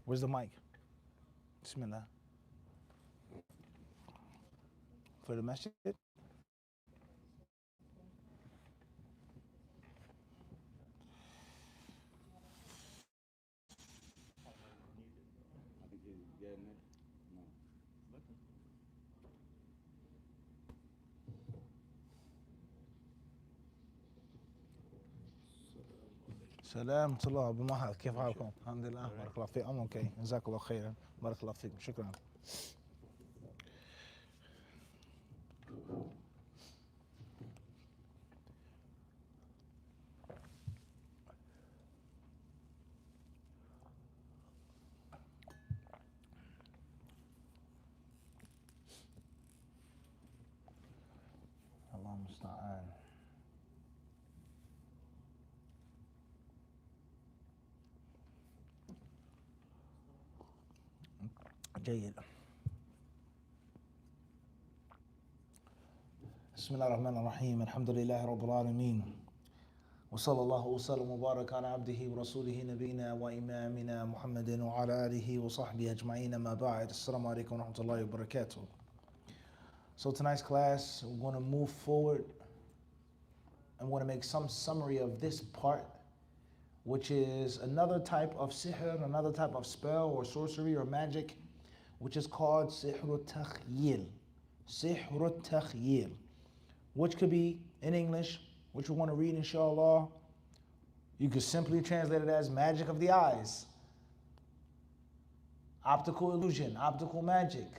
Where's the mic? Bismillah. For the masjid? سلام ورحمة الله بمهل كيف حالكم؟ الحمد لله بارك الله فيك I'm okay جزاك الله خيرا بارك الله فيكم شكرا الله المستعان جيد بسم الله الرحمن الرحيم الحمد لله رب العالمين وصلى الله وسلم وبارك على عبده ورسوله نبينا وإمامنا محمد وعلى آله وصحبه أجمعين ما بعد السلام عليكم ورحمة الله وبركاته. So tonight's class we're going to move forward. I'm going to make some summary of this part, which is another type of sihr, another type of spell or sorcery or magic, which is called Sihr al-Takhyil. Sihr al-Takhyil, which could be in English, which we want to read inshallah. You could simply translate it as magic of the eyes, optical illusion, optical magic.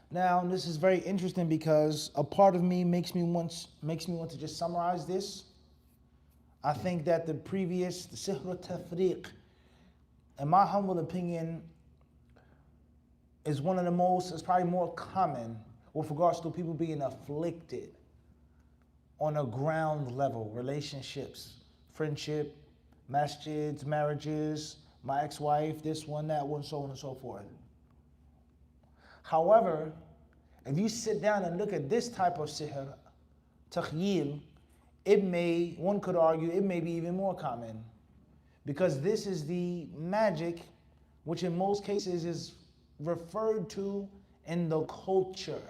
Now, this is very interesting because a part of me makes me want to just summarize this. I think that the Sihr al-Tafriq, in my humble opinion, is one of the most, it's probably more common with regards to people being afflicted on a ground level, relationships, friendship, masjids, marriages, my ex-wife, this one, that one, so on and so forth. However, if you sit down and look at this type of sihr, takhyil, one could argue, it may be even more common because this is the magic which in most cases is referred to in the culture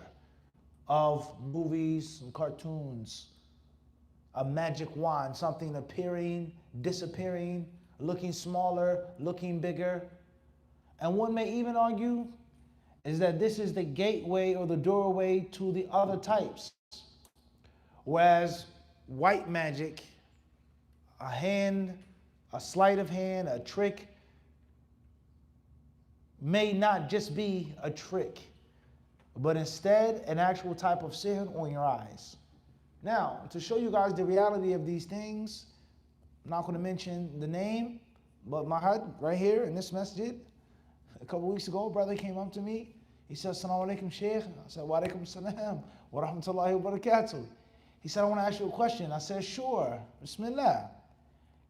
of movies and cartoons. A magic wand, something appearing, disappearing, looking smaller, looking bigger. And one may even argue is that this is the gateway or the doorway to the other types. Whereas white magic, a hand, a sleight of hand, a trick, may not just be a trick, but instead an actual type of sihr on your eyes. Now, to show you guys the reality of these things, I'm not going to mention the name, but Mahad, right here in this masjid, a couple weeks ago, a brother came up to me. He said, Assalamu alaikum, Shaykh. I said, Wa alaikum salam wa rahmatullahi wa barakatuh. He said, I want to ask you a question. I said, sure, Bismillah.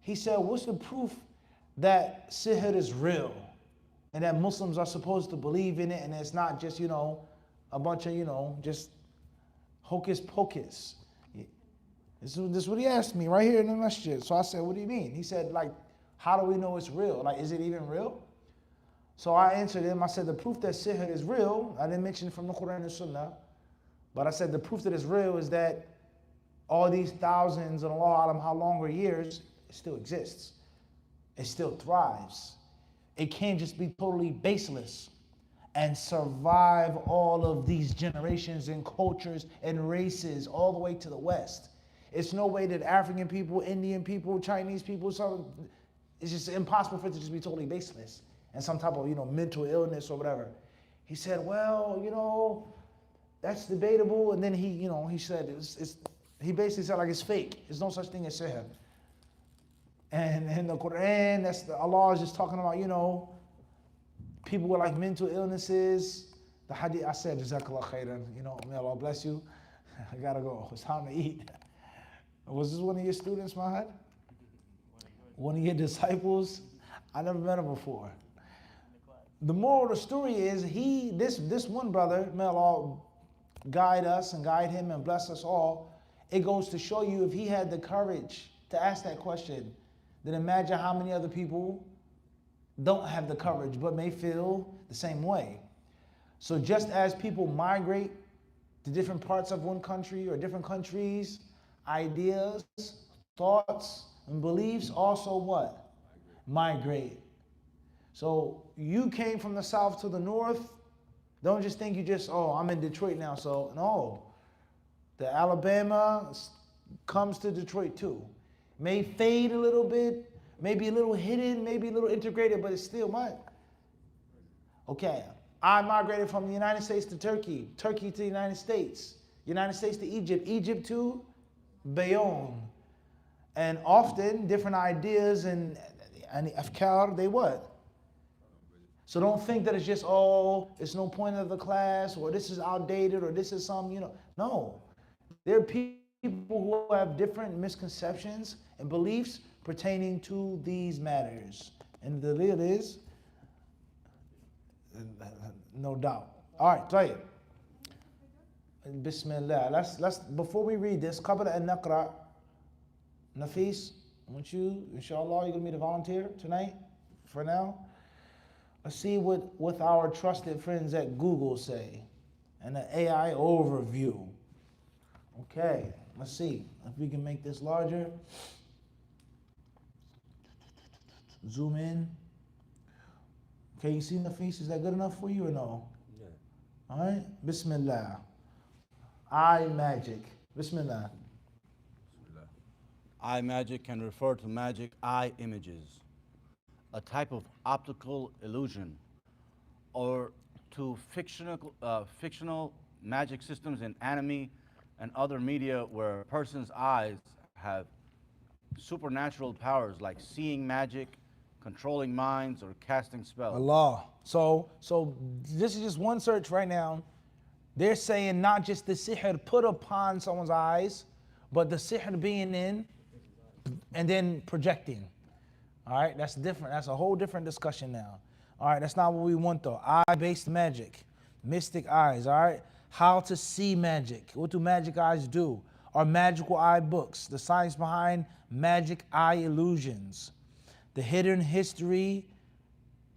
He said, what's the proof that sihr is real and that Muslims are supposed to believe in it and it's not just, a bunch of, just hocus pocus? This is what he asked me right here in the masjid. So I said, what do you mean? He said, how do we know it's real? Is it even real? So I answered him, I said, the proof that sihr is real, I didn't mention it from the Quran and Sunnah, but I said the proof that it's real is that all these thousands and Allah alam how longer years, it still exists. It still thrives. It can't just be totally baseless and survive all of these generations and cultures and races all the way to the West. It's no way that African people, Indian people, Chinese people, it's just impossible for it to just be totally baseless and some type of, mental illness or whatever. He said, well, that's debatable. And then he said, he basically said it's fake. There's no such thing as sihr. And in the Quran, Allah is just talking about, people with mental illnesses. The hadith, I said, Jazakallah khairan, may Allah bless you. I gotta go, it's time to eat. Was this one of your students, Mahad? One of your disciples? I never met him before. The moral of the story is this one brother, may Allah guide us and guide him and bless us all. It goes to show you if he had the courage to ask that question, then imagine how many other people don't have the courage, but may feel the same way. So just as people migrate to different parts of one country or different countries, ideas, thoughts, and beliefs also what? Migrate. So you came from the south to the north. Don't just think you just, oh, I'm in Detroit now. So no, the Alabama comes to Detroit too. May fade a little bit, maybe a little hidden, maybe a little integrated, but it's still what? Okay, I migrated from the United States to Turkey, Turkey to the United States to Egypt, Egypt to Bayonne. And often different ideas and afkar, they what? So don't think that it's just, oh, it's no point of the class, or this is outdated, or this is some, no. There are people who have different misconceptions and beliefs pertaining to these matters. And the deal is, no doubt. All right, طيب. Bismillah. Let's before we read this, قبل أن نقرأ, Nafis, won't you, inshallah, you're gonna be the volunteer tonight for now? Let's see what our trusted friends at Google say and the AI overview. Okay, let's see if we can make this larger. Zoom in. Okay, you see Nafis? Is that good enough for you or no? Yeah. All right, Bismillah. Eye magic. Bismillah. Eye magic can refer to magic eye images, a type of optical illusion, or to fictional magic systems in anime and other media where a person's eyes have supernatural powers like seeing magic, controlling minds, or casting spells. Allah. So this is just one search right now. They're saying not just the sihr put upon someone's eyes, but the sihr being in and then projecting. All right, that's different. That's a whole different discussion now. All right, that's not what we want though. Eye-based magic, mystic eyes. All right, how to see magic. What do magic eyes do? Are magical eye books, the science behind magic eye illusions, the hidden history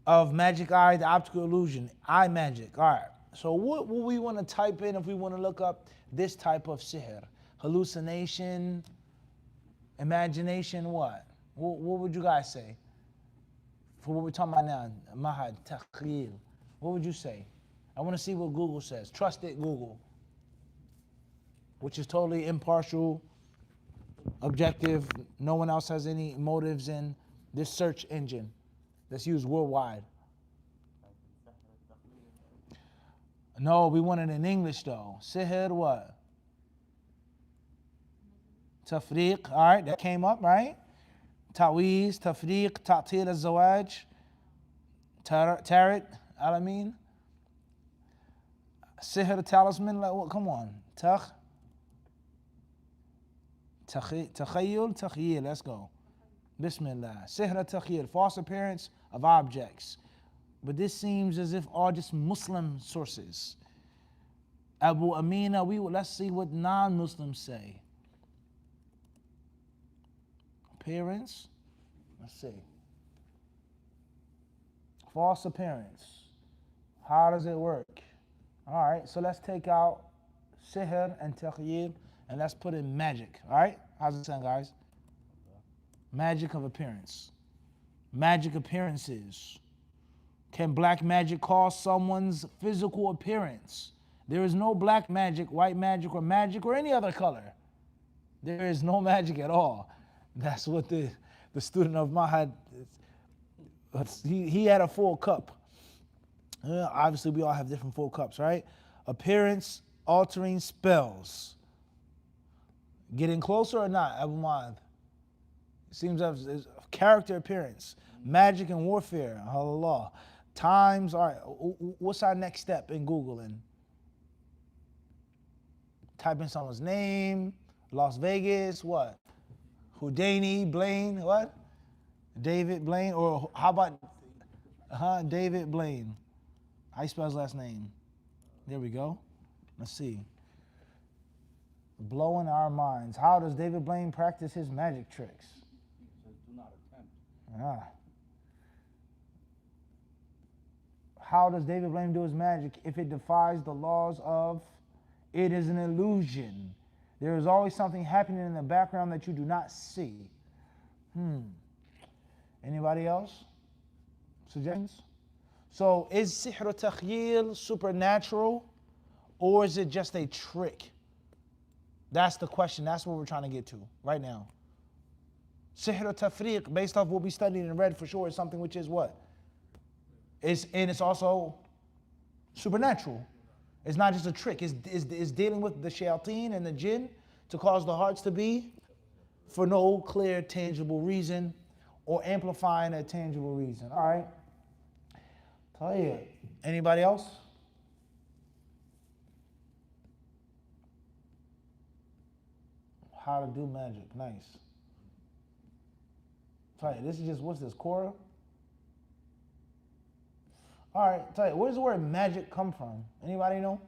of magic eye, the optical illusion, eye magic. All right, so what will we want to type in if we want to look up this type of sihr? Hallucination, imagination, what? What would you guys say? For what we're talking about now, mahad, takhyil. What would you say? I want to see what Google says. Trust it, Google. Which is totally impartial, objective. No one else has any motives in this search engine that's used worldwide. No, we want it in English though. Sihr what? Tafriq, all right, that came up, right? Ta'weez, tafriq, ta'til al-zawaj, tarot, alamin. Sihr, talisman, like what? Come on. Takhayyul, takhyil, let's go. Bismillah. Sihr, takhyil, false appearance of objects. But this seems as if all just Muslim sources. Abu Amina, let's see what non-Muslims say. Appearance, let's see. False appearance. How does it work? All right, so let's take out sihr and takhyil and let's put in magic. All right, how's it sound, guys? Magic of appearance. Magic appearances. Can black magic cause someone's physical appearance? There is no black magic, white magic, or any other color. There is no magic at all. That's what the student of Mahad, he had a full cup. Obviously, we all have different full cups, right? Appearance altering spells. Getting closer or not, Abu Mahad? It seems as character appearance, magic and warfare, Allah. Times, all right, what's our next step in Googling? Type in someone's name, Las Vegas, what? Houdini, Blaine, what? David Blaine, or how about, David Blaine. How you spell his last name? There we go. Let's see. Blowing our minds. How does David Blaine practice his magic tricks? It says do not attempt. How does David Blaine do his magic if it defies the laws of it is an illusion? There is always something happening in the background that you do not see. Anybody else? Suggestions? So is sihr takhyil supernatural, or is it just a trick? That's the question. That's what we're trying to get to right now. Sihr tafriq, based off what we studied and read for sure, is something which is what? And it's also supernatural. It's not just a trick. It's dealing with the shayateen and the jinn to cause the hearts to be for no clear, tangible reason or amplifying a tangible reason. All right. Tayyib. Anybody else? How to do magic. Nice. Tayyib. This is just, what's this, Korah? All right, Tayyib. Where does the word magic come from? Anybody know?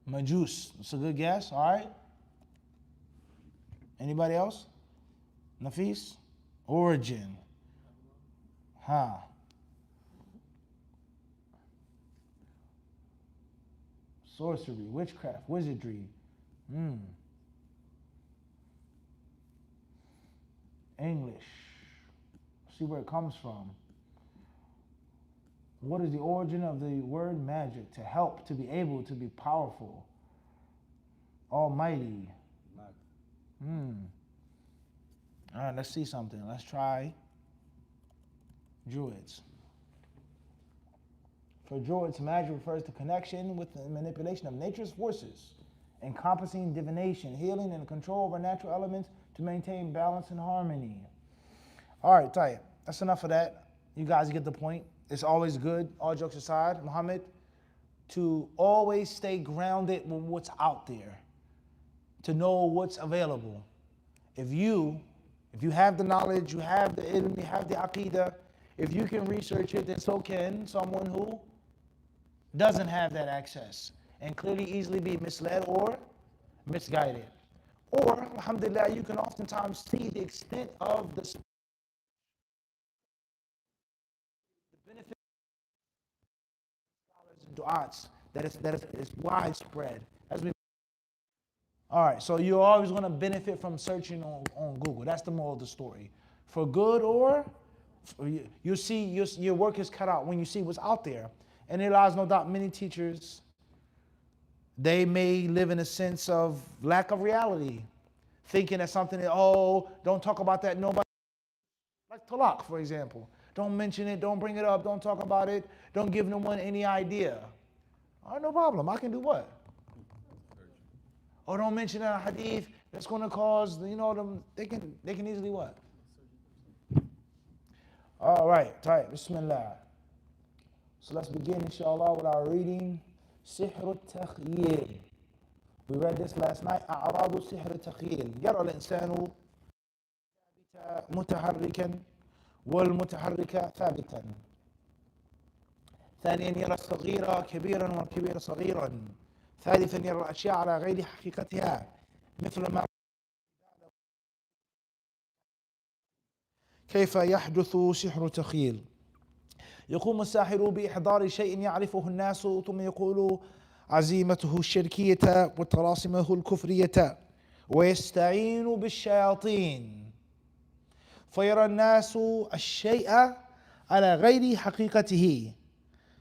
Majus. It's a good guess. All right. Anybody else? Nafis? Origin. Sorcery, witchcraft, wizardry. English. See where it comes from. What is the origin of the word magic? To help, to be able, to be powerful. Almighty. All right, let's see something. Let's try Druids. For Druids, magic refers to connection with the manipulation of nature's forces, encompassing divination, healing, and control over natural elements to maintain balance and harmony. All right, Tayyip. That's enough of that. You guys get the point. It's always good, all jokes aside, Muhammad, to always stay grounded with what's out there, to know what's available. If you have the knowledge, you have the ilm, you have the aqidah, if you can research it, then so can someone who doesn't have that access and clearly easily be misled or misguided. Or, alhamdulillah, you can oftentimes see the extent of the benefit of du'ats that is widespread. All right, so you're always going to benefit from searching on Google. That's the moral of the story. For good or you see your work is cut out when you see what's out there. And it allows, no doubt, many teachers, they may live in a sense of lack of reality, thinking that something that, don't talk about that, nobody, like talaq, for example. Don't mention it, don't bring it up, don't talk about it, don't give no one any idea. All right, no problem, I can do what? Or don't mention a hadith that's going to cause, they can easily what? All right, tight, bismillah. So let's begin, inshallah, with our reading, Sihr al-Takhyil. We read this last night, أعراض سحر التخيل. يرى الإنسان متحركا والمتحرك ثابتا. ثانيا يرى الصغير كبيرا والكبير صغيرا. ثالثا يرى الأشياء على غير حقيقتها مثل ما كيف يحدث سحر التخيل. يقوم الساحر بإحضار شيء يعرفه الناس ثم يقول عزيمته الشركية وطلاسمه الكفرية ويستعين بالشياطين فيرى الناس الشيء على غير حقيقته.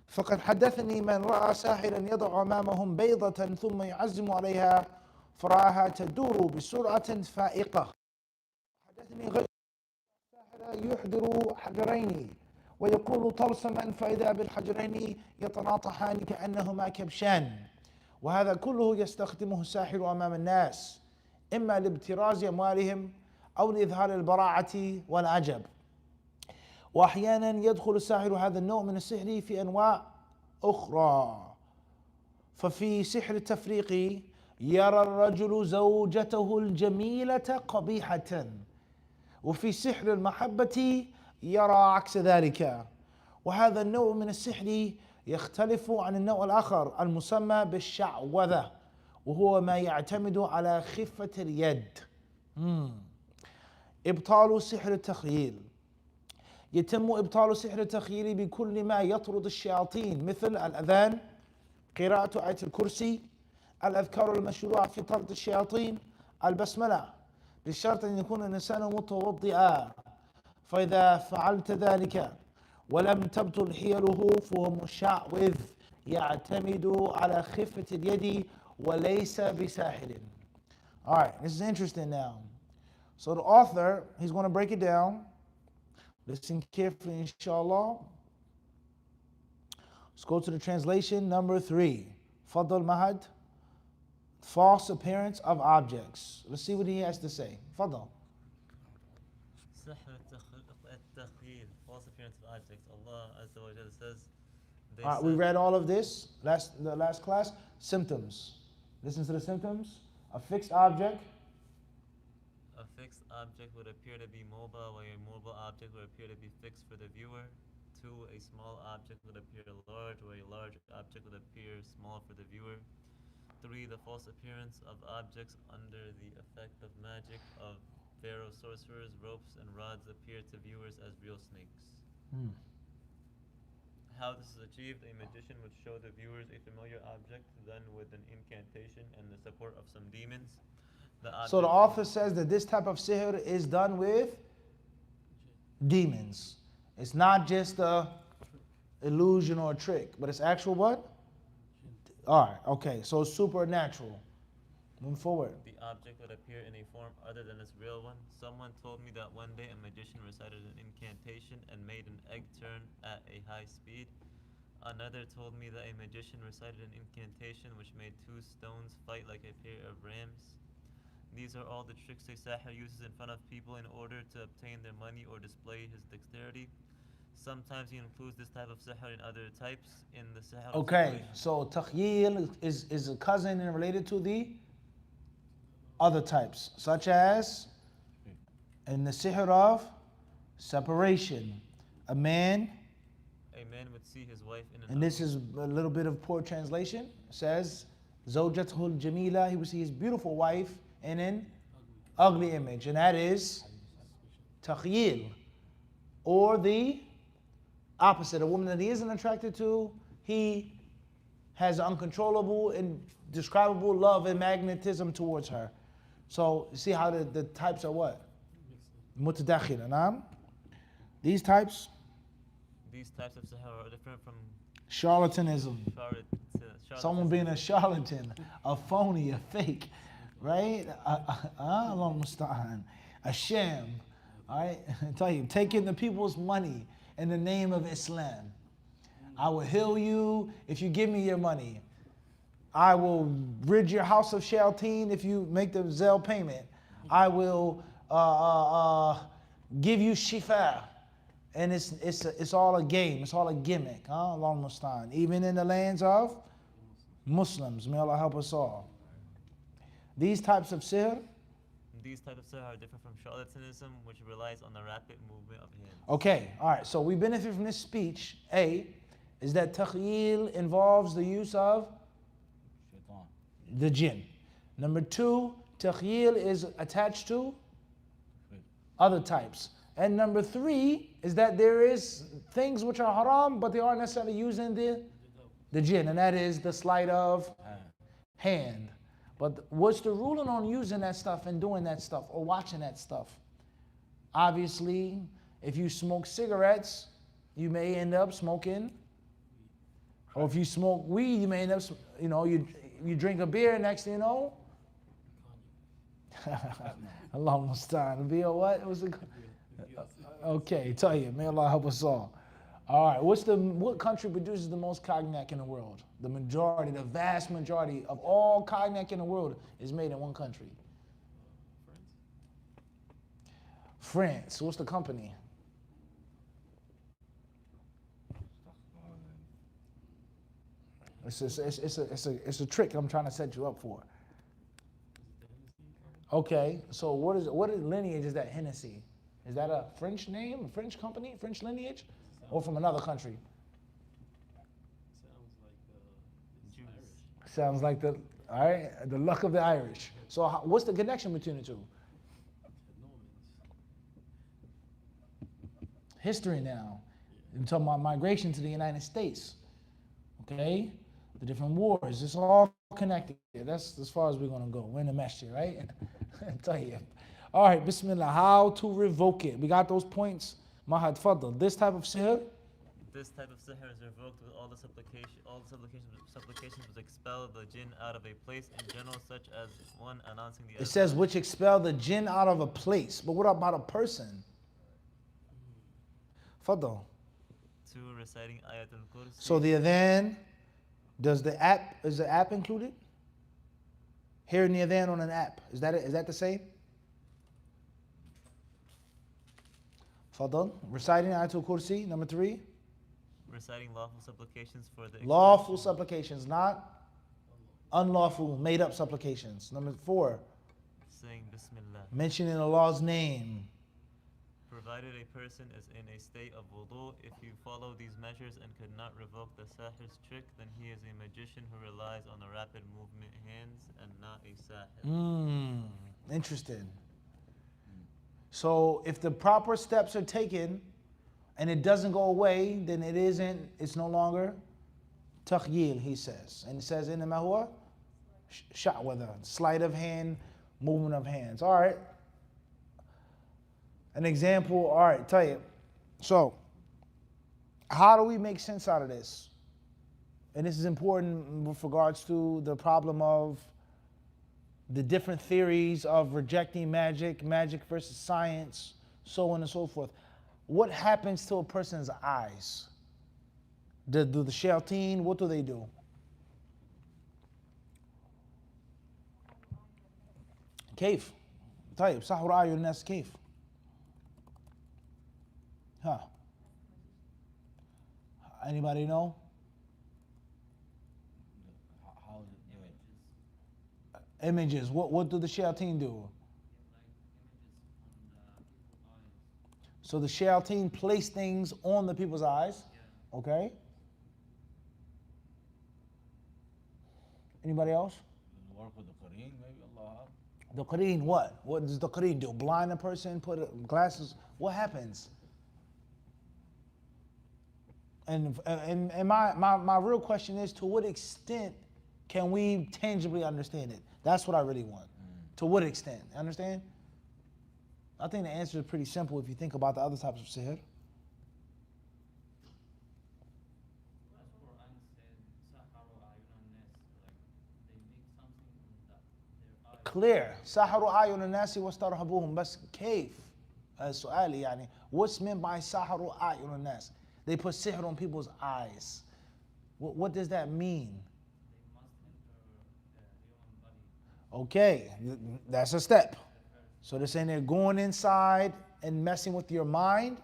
فقد حدثني من رأى ساحرا يضع أمامهم بيضة ثم يعزم عليها فرآها تدور بسرعة فائقة. حدثني غير الساحر يحضر حجرين ويقول طلسما فإذا بالحجرين يتناطحان كأنهما كبشان. وهذا كله يستخدمه الساحر أمام الناس إما لابتراز أموالهم أو لإظهار البراعة والعجب. وأحيانا يدخل الساحر هذا النوع من السحر في أنواع أخرى. ففي سحر التفريق يرى الرجل زوجته الجميلة قبيحة، وفي سحر المحبة يرى عكس ذلك. وهذا النوع من السحر يختلف عن النوع الآخر المسمى بالشعوذة، وهو ما يعتمد على خفة اليد. إبطال سحر التخيل. يتم إبطال سحر التخييل بكل ما يطرد الشياطين مثل الأذان، قراءة آية الكرسي، الأذكار المشروعة في طرد الشياطين، البسملة، بشرط أن يكون الإنسان متوضئا. فإذا فعلت ذلك ولم تبطل حيله فهو مشعوذ يعتمد على خفة اليد وليس بساحر. All right, this is interesting now. So the author, he's going to break it down. Listen carefully, inshallah. Let's go to the translation number 3. Fadl Mahad. False appearance of objects. Let's see what he has to say. Fadl. Sihr التخيل, false appearance of objects. Allah Azza wa Jalla says, All right, we read all of this the last class. Symptoms. Listen to the symptoms. A fixed object. a fixed object would appear to be mobile, while a mobile object would appear to be fixed for the viewer. 2. A small object would appear large, while a large object would appear small for the viewer. 3. The false appearance of objects under the effect of magic of pharaoh sorcerers, ropes and rods appear to viewers as real snakes. How this is achieved: a magician would show the viewers a familiar object done with an incantation and the support of some demons. So the author says that this type of sihr is done with demons. It's not just a illusion or a trick, but it's actual what? All right, okay, so it's supernatural. Move forward. The object would appear in a form other than its real one. Someone told me that one day a magician recited an incantation and made an egg turn at a high speed. Another told me that a magician recited an incantation which made 2 stones fight like a pair of rams. These are all the tricks a sahir uses in front of people in order to obtain their money or display his dexterity. Sometimes he includes this type of sihr in other types. In the sihr. Okay, so takhyil is a cousin and related to the other types, such as in the sihr of separation. A man would see his wife in an and this is a little bit of poor translation, says Zawjatuhul Jamila, he would see his beautiful wife in an ugly image, and that is takhyil. Or the opposite, a woman that he isn't attracted to, he has uncontrollable and indescribable love and magnetism towards her. So see how the types are what? Mutadakhila, naam? These types of sihr are different from charlatanism. charlatanism. Someone being a charlatan, a phony, a fake, right? Allah musta'an, a sham, all right? I tell you, taking the people's money in the name of Islam. I will heal you if you give me your money. I will rid your house of shayateen if you make the Zelle payment. I will give you shifa. And it's all a game, it's all a gimmick. Allah musta'an. Even in the lands of Muslims, may Allah help us all. These types of sihr. These types of sihr are different from charlatanism, which relies on the rapid movement of hands. Okay, all right, so we benefit from this speech. A, is that takhyil involves the use of the jinn. Number 2, takhyil is attached to other types. And number 3 is that there is things which are haram, but they aren't necessarily using the jinn, and that is the sleight of hand. But what's the ruling on using that stuff and doing that stuff or watching that stuff? Obviously, if you smoke cigarettes, you may end up smoking. Or if you smoke weed, you may end up, you drink a beer, next thing you know. Allah musta'an. Beer what? Was it? Okay, tell you, may Allah help us all. All right, what country produces the most cognac in the world? The vast majority of all cognac in the world is made in one country. France. What's the company? It's a trick I'm trying to set you up for. Okay, so what lineage is that Hennessy? Is that a French name, a French company, French lineage, or from another country? Sounds like the luck of the Irish. So what's the connection between the two? history now. We're talking about migration to the United States. Okay? The different wars. It's all connected. That's as far as we're going to go. We're in the masjid, right? Tell you. All right, bismillah. How to revoke it. We got those points. Mahad Fadl. This type of sihr. This type of sihr is revoked with all the supplications was expel the jinn out of a place in general, such as one announcing the It says which expel the jinn out of a place. But what about a person? Fadl. 2 reciting ayatul kursi. So the adhan, is the app included? Hearing the adhan on an app. Is that the same? Fadl. Reciting ayatul kursi, number 3. Reciting lawful supplications for the Lawful supplications, not unlawful, made up supplications. Number 4, saying Bismillah. mentioning Allah's name. Provided a person is in a state of wudu, if you follow these measures and could not revoke the sahir's trick, then he is a magician who relies on the rapid movement hands and not a sahir. Interesting. So if the proper steps are taken and it doesn't go away, then it's no longer takhyil, he says. And it says, إِنَّمَا هُوَ شَعْوَذَا, sleight of hand, movement of hands. All right. An example, all right, tell you. So, how do we make sense out of this? And this is important with regards to the problem of the different theories of rejecting magic, magic versus science, so on and so forth. What happens to a person's eyes? Do the shayateen, what do they do? كيف؟ طيب سحر أعين الناس كيف؟ Huh? Anybody know? How is it doing? Images. What do the shayateen do? So the shayateen place things on the people's eyes. Okay. Anybody else? Work with the Quran, maybe Allah. The Qareen, what? What does the Qareen do? Blind a person, put glasses? What happens? And my real question is, to what extent can we tangibly understand it? That's what I really want. To what extent? Understand? I think the answer is pretty simple if you think about the other types of sihr. Clear. سحروا أعين الناس واسترهبوهم بس كيف؟ سؤالي يعني what's meant by سحروا أعين الناس? They put sihr on people's eyes. What does that mean? Okay, that's a step. So they're saying they're going inside and messing with your mind.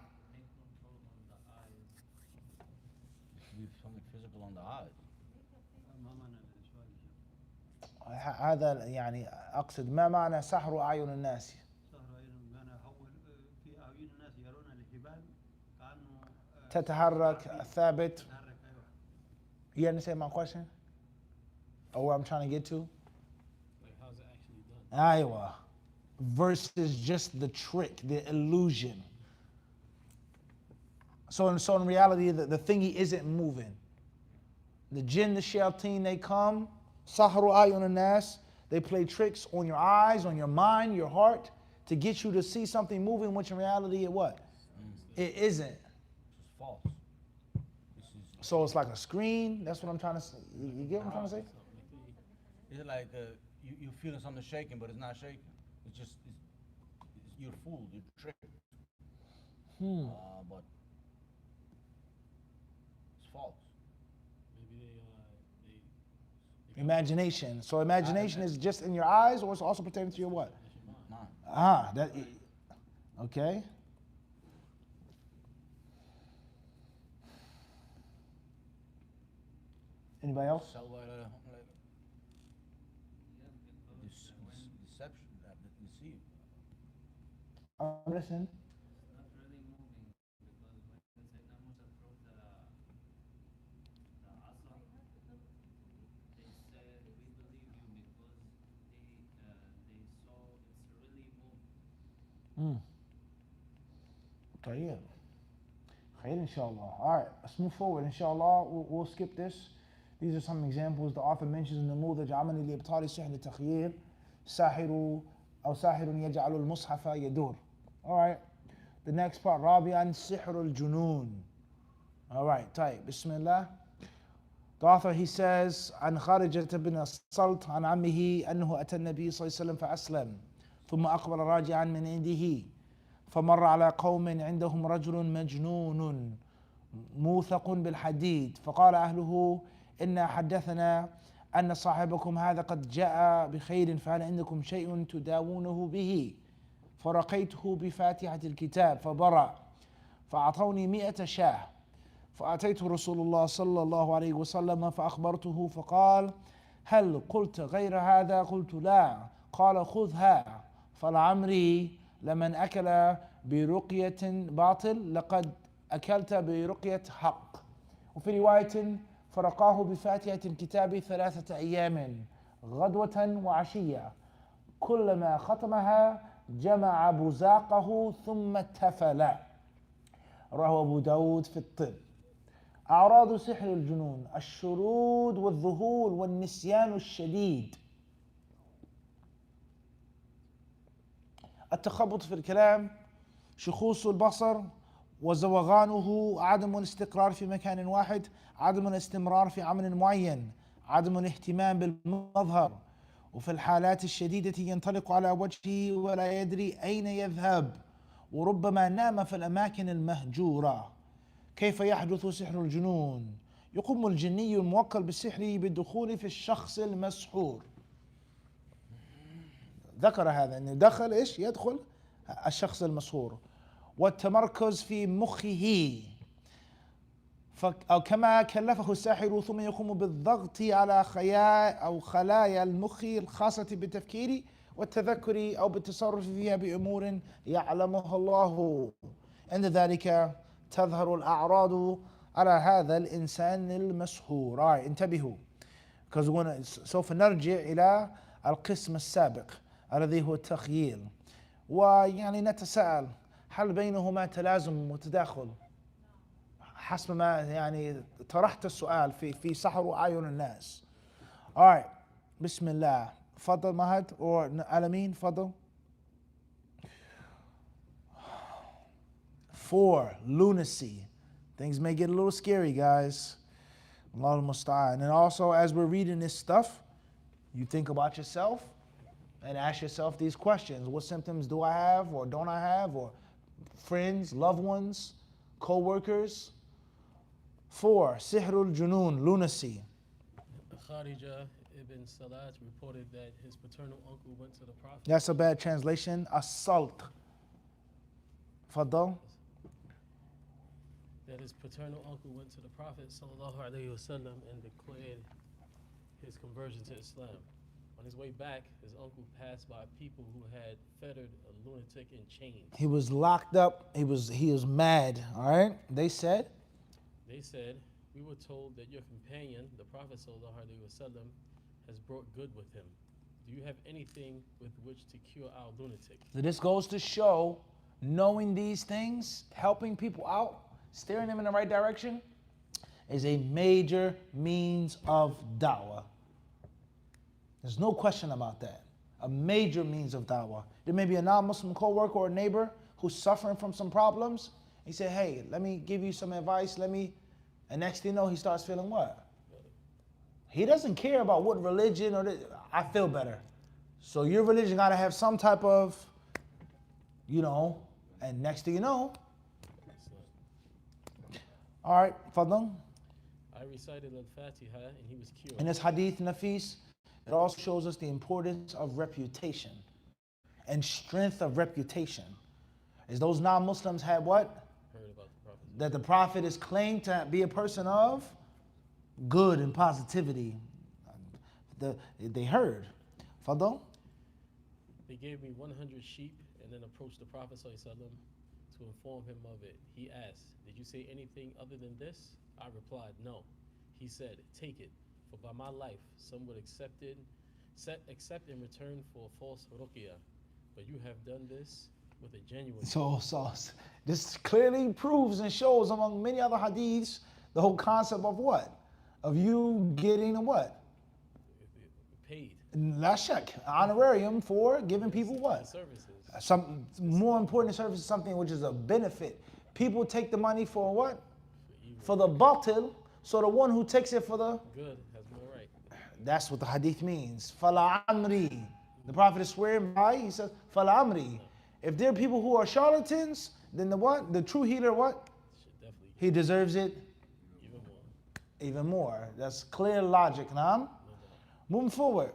Leave something physical on the eyes. هذا يعني أقصد ما معنى سحر أعين الناس؟ تتحرك ثابت. You understand my question? Or where I'm trying to get to? Like, how's it actually done? Aywa. Versus just the trick, the illusion. So in reality, the thingy isn't moving. The jinn, the shayateen, they come, sahru ayun nas, they play tricks on your eyes, on your mind, your heart, to get you to see something moving, which in reality it what? It isn't. It's false. So it's like a screen. That's what I'm trying to say. You get what I'm trying to say? It's like you're feeling something shaking, but it's not shaking. It's you're fooled, you're tricked. But it's false. Maybe they Imagination. So imagination is just in your eyes, or it's also pertaining to your what? Mind. That. Okay. Anybody else? Deception, deceive. I'm listening. طيب. Khair, inshallah. All right, let's move forward. Inshallah, we'll skip this. These are some examples the author mentions in the نموذج عملي لإبطال سحر التخيير ساحر أو ساحر يجعل المصحف يدور. All right. The next part رابعا سحر الجنون. All right. طيب بسم الله. The author he says عن خارجة بن الصلت عن عمه أنه أتى النبي صلى الله عليه وسلم فأسلم ثم أقبل راجعا من عنده فمر على قوم عندهم رجل مجنون موثق بالحديد فقال أهله إنا حدثنا أن صاحبكم هذا قد جاء بخير فهل عندكم شيء تداوونه به فرقيته بفاتحة الكتاب فبرأ فأعطوني 100 شاة فأتيت رسول الله صلى الله عليه وسلم فأخبرته فقال هل قلت غير هذا قلت لا قال خذها فلعمري لمن أكل برقية باطل لقد أكلت برقية حق وفي رواية فرقاه بفاتحة الكتاب 3 أيام غدوة وعشية كلما ختمها جمع بزاقه ثم تفل رواه أبو داود في الطب. أعراض سحر الجنون الشرود والذهول والنسيان الشديد التخبط في الكلام شخوص البصر وزوغانه عدم الاستقرار في مكان واحد عدم الاستمرار في عمل معين عدم الاهتمام بالمظهر وفي الحالات الشديدة ينطلق على وجهه ولا يدري أين يذهب وربما نام في الأماكن المهجورة. كيف يحدث سحر الجنون؟ يقوم الجني الموكل بالسحر بالدخول في الشخص المسحور. ذكر هذا انه دخل ايش؟ يدخل الشخص المسحور والتمركز في مخه أو كما كلفه الساحر ثم يقوم بالضغط على خلايا المخ الخاصة بالتفكير والتذكر أو بالتصرف فيها بأمور يعلمها الله. عند ذلك تظهر الأعراض على هذا الإنسان المسحور. انتبهوا سوف نرجع إلى القسم السابق الذي هو التخييل ويعني نتساءل هل بينهما تلازم وتداخل حسب ما يعني طرحت السؤال في سحر أعين الناس. alright بسم الله. فضل مهد or Alamin فضل. 4 lunacy. Things may get a little scary, guys. Allah musta'an. And also as we're reading this stuff you think about yourself and ask yourself these questions. What symptoms do I have or don't I have, or friends, loved ones, co-workers? 4 Sihrul Junoon, lunacy. Kharija ibn Salat reported that his paternal uncle went to the Prophet. That's a bad translation. Assault. Fadal. That his paternal uncle went to the Prophet sallallahu alaihi wasallam and declared his conversion to Islam. On his way back, his uncle passed by people who had fettered a lunatic in chains. He was locked up. He was mad. All right. They said, we were told that your companion, the Prophet sallallahu alaihi wasallam, has brought good with him. Do you have anything with which to cure our lunatic? so this goes to show knowing these things, helping people out, steering them in the right direction, is a major means of da'wah. There's no question about that. A major means of da'wah. There may be a non-Muslim co-worker or a neighbor who's suffering from some problems. He said, hey, let me give you some advice. And next thing you know, he starts feeling what? He doesn't care about what religion I feel better. So your religion got to have some type of, and next thing you know. All right, Fadl. I recited Al-Fatiha and he was cured. In this hadith, Nafis, it also shows us the importance of reputation and strength of reputation. As those non-Muslims had what? Heard about the Prophet. That the Prophet is claimed to be a person of good and positivity. They heard. Fadl? They gave me 100 sheep and then approached the Prophet ﷺ to inform him of it. He asked, did you say anything other than this? I replied, no. He said, take it, for by my life some would accept in return for a false ruqyah. But you have done this with a genuine. So this clearly proves and shows among many other hadiths the whole concept of what? Of you getting a what? Paid. La shak, honorarium for giving people what? Services. Some more important service is something which is a benefit. People take the money for what? For the batil. So the one who takes it for the Good has more right. that's what the hadith means. Fala amri. The Prophet is swearing by, he says, Fala amri. If there are people who are charlatans, then the what? The true healer what? Should definitely He deserves it even more. even more. That's clear logic, nah? No doubt. Moving forward.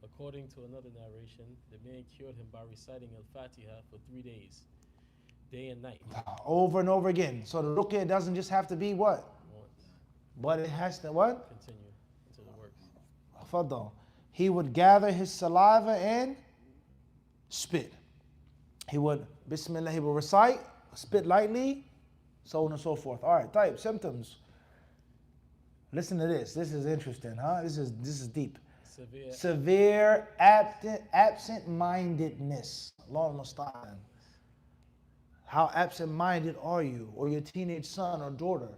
According to another narration, the man cured him by reciting Al-Fatiha for 3 days, day and night. Over and over again. So the ruqyah doesn't just have to be what? Once. But it has to what? Continue until it works. Fadal. He would gather his saliva and spit. He would, Bismillah, he would recite, spit lightly, so on and so forth. All right, type, symptoms. Listen to this. This is interesting, huh? This is deep. Severe absent-mindedness. Allah musta'an. How absent-minded are you, or your teenage son or daughter?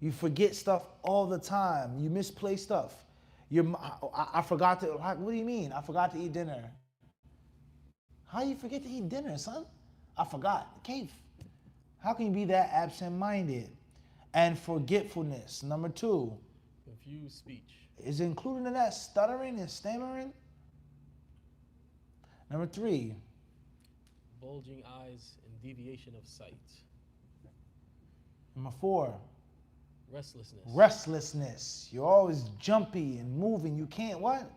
You forget stuff all the time. You misplace stuff. I forgot to, like, what do you mean? I forgot to eat dinner. How you forget to eat dinner, son? I forgot. Kaif. How can you be that absent-minded? And forgetfulness. Number 2. Confused speech. Is included in that stuttering and stammering? Number 3. Bulging eyes and deviation of sight. Number 4. Restlessness. Restlessness. You're always jumpy and moving. You can't what?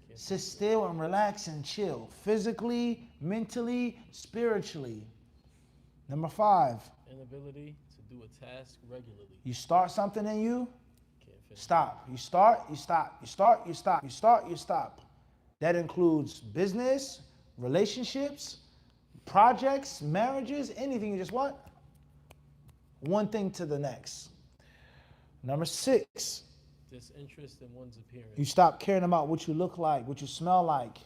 Can't Sit still and relax and chill. Physically, mentally, spiritually. Number 5. Inability to do a task regularly. You start something and you Can't finish. stop. You start, you stop. You start, you stop. You start, you stop. That includes business, relationships, projects, marriages, anything. You just what? One thing to the next. Number 6. Disinterest in one's appearance. You stop caring about what you look like, what you smell like.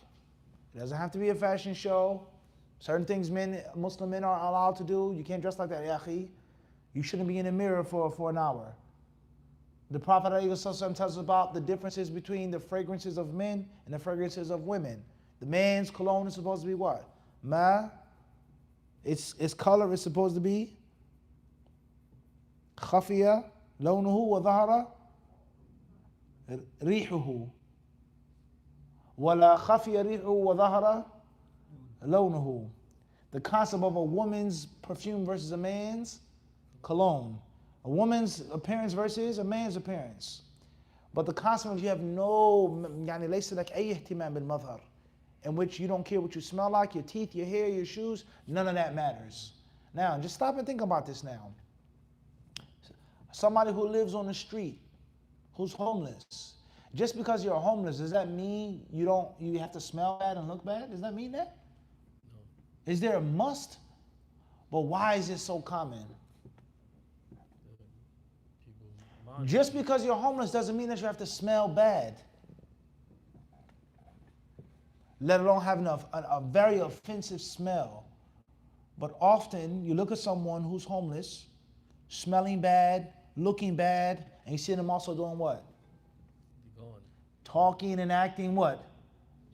It doesn't have to be a fashion show. Certain things Muslim men are allowed to do. You can't dress like that, ya akhi. You shouldn't be in the mirror for an hour. The Prophet ﷺ tells us about the differences between the fragrances of men and the fragrances of women. The man's cologne is supposed to be what? Ma. Its color is supposed to be khafiya, lawnuhu wa dhahara rihuhu. Wala khafiya rihuhu wa dhahara lawnuhu. The concept of a woman's perfume versus a man's cologne. A woman's appearance versus a man's appearance. But the concept of you have no, يعني ليس لك أي اهتمام بالمظهر, in which you don't care what you smell like, your teeth, your hair, your shoes, none of that matters. Now, just stop and think about this now. Somebody who lives on the street, who's homeless. Just because you're homeless, does that mean you have to smell bad and look bad? Does that mean that? No. Is there a must? But why is it so common? People's mind. Just because you're homeless doesn't mean that you have to smell bad. Let alone having a very offensive smell. But often you look at someone who's homeless, smelling bad, looking bad, and you see them also doing what? They're gone. Talking and acting what?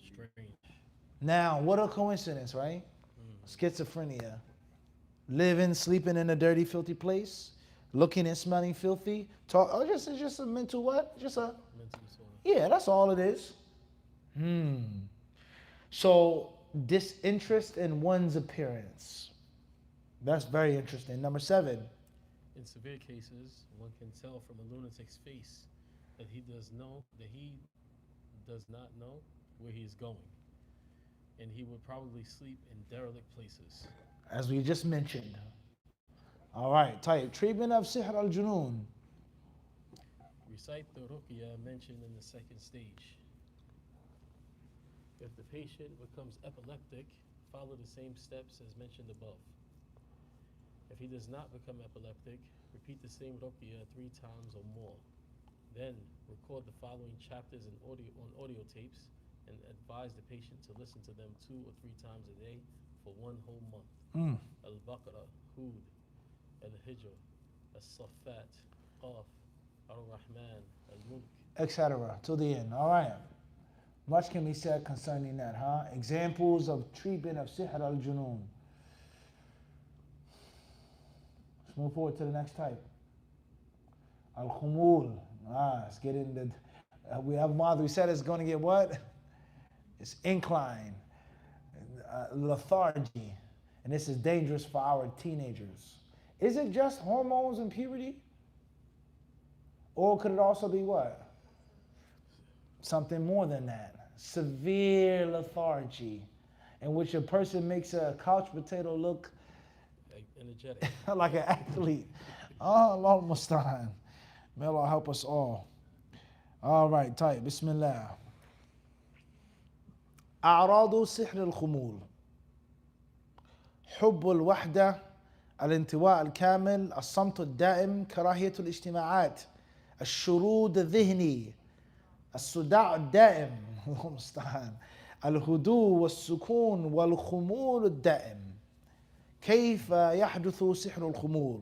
Strange. Now, what a coincidence, right? Schizophrenia. Living, sleeping in a dirty, filthy place, looking and smelling filthy. It's just a mental what? Just a, Mental disorder. yeah, that's all it is. So, disinterest in one's appearance. That's very interesting. Number 7. In severe cases, one can tell from a lunatic's face that he does not know where he is going, and he would probably sleep in derelict places. As we just mentioned. All right, type. Treatment of Sihr al-Junoon. Recite the ruqya mentioned in the second stage. If the patient becomes epileptic, follow the same steps as mentioned above. If he does not become epileptic, repeat the same ruqya 3 times or more. Then record the following chapters on audio tapes and advise the patient to listen to them 2 or 3 times a day for 1 whole month. Al-Baqarah, Hud, Al-Hijr, As-Saffat, Qaf, Ar-Rahman, Al-Mulk. Etc. To the end. All right. Much can be said concerning that, huh? Examples of treatment of Sihr al-Junoon. Let's move forward to the next type. Al-Khumul. Let's get into. We have Madhu. We said it's going to get what? It's incline, lethargy, and this is dangerous for our teenagers. Is it just hormones and puberty? Or could it also be what? Something more than that. Severe lethargy, in which a person makes a couch potato look Energetic. like an athlete. Oh, Allah musta'an. May Allah help us all. All right, type. Bismillah. أعراض سحر الخمول حب الوحدة الانطواء الكامل الصمت الدائم كراهية الاجتماعات الشرود الذهني الصداع الدائم الله المستعان الهدوء والسكون والخمول الدائم كيف يحدث سحر الخمول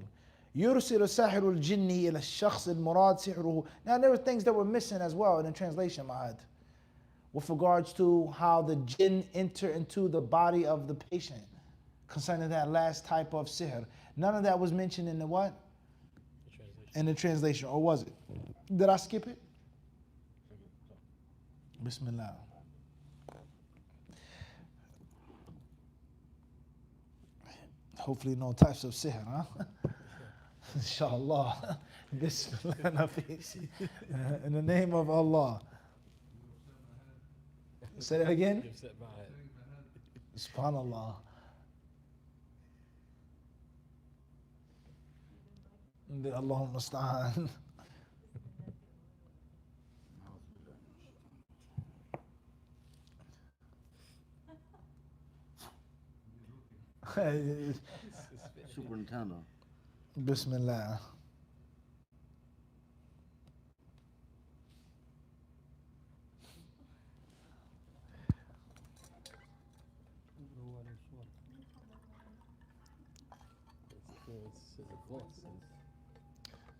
يرسل الساحر الجني إلى الشخص المراد سحره. Now there were things that were missing as well in the translation, Ma'ad, with regards to how the jinn enter into the body of the patient concerning that last type of sihr. None of that was mentioned in the what? In the translation, or was it? Did I skip it? Bismillah. Hopefully no types of sihr, huh? Inshallah. Bismillah. Nafis. In the name of Allah. Say that again. Subhanallah. Allahumma musta'an. Super Nintendo. Bismillah.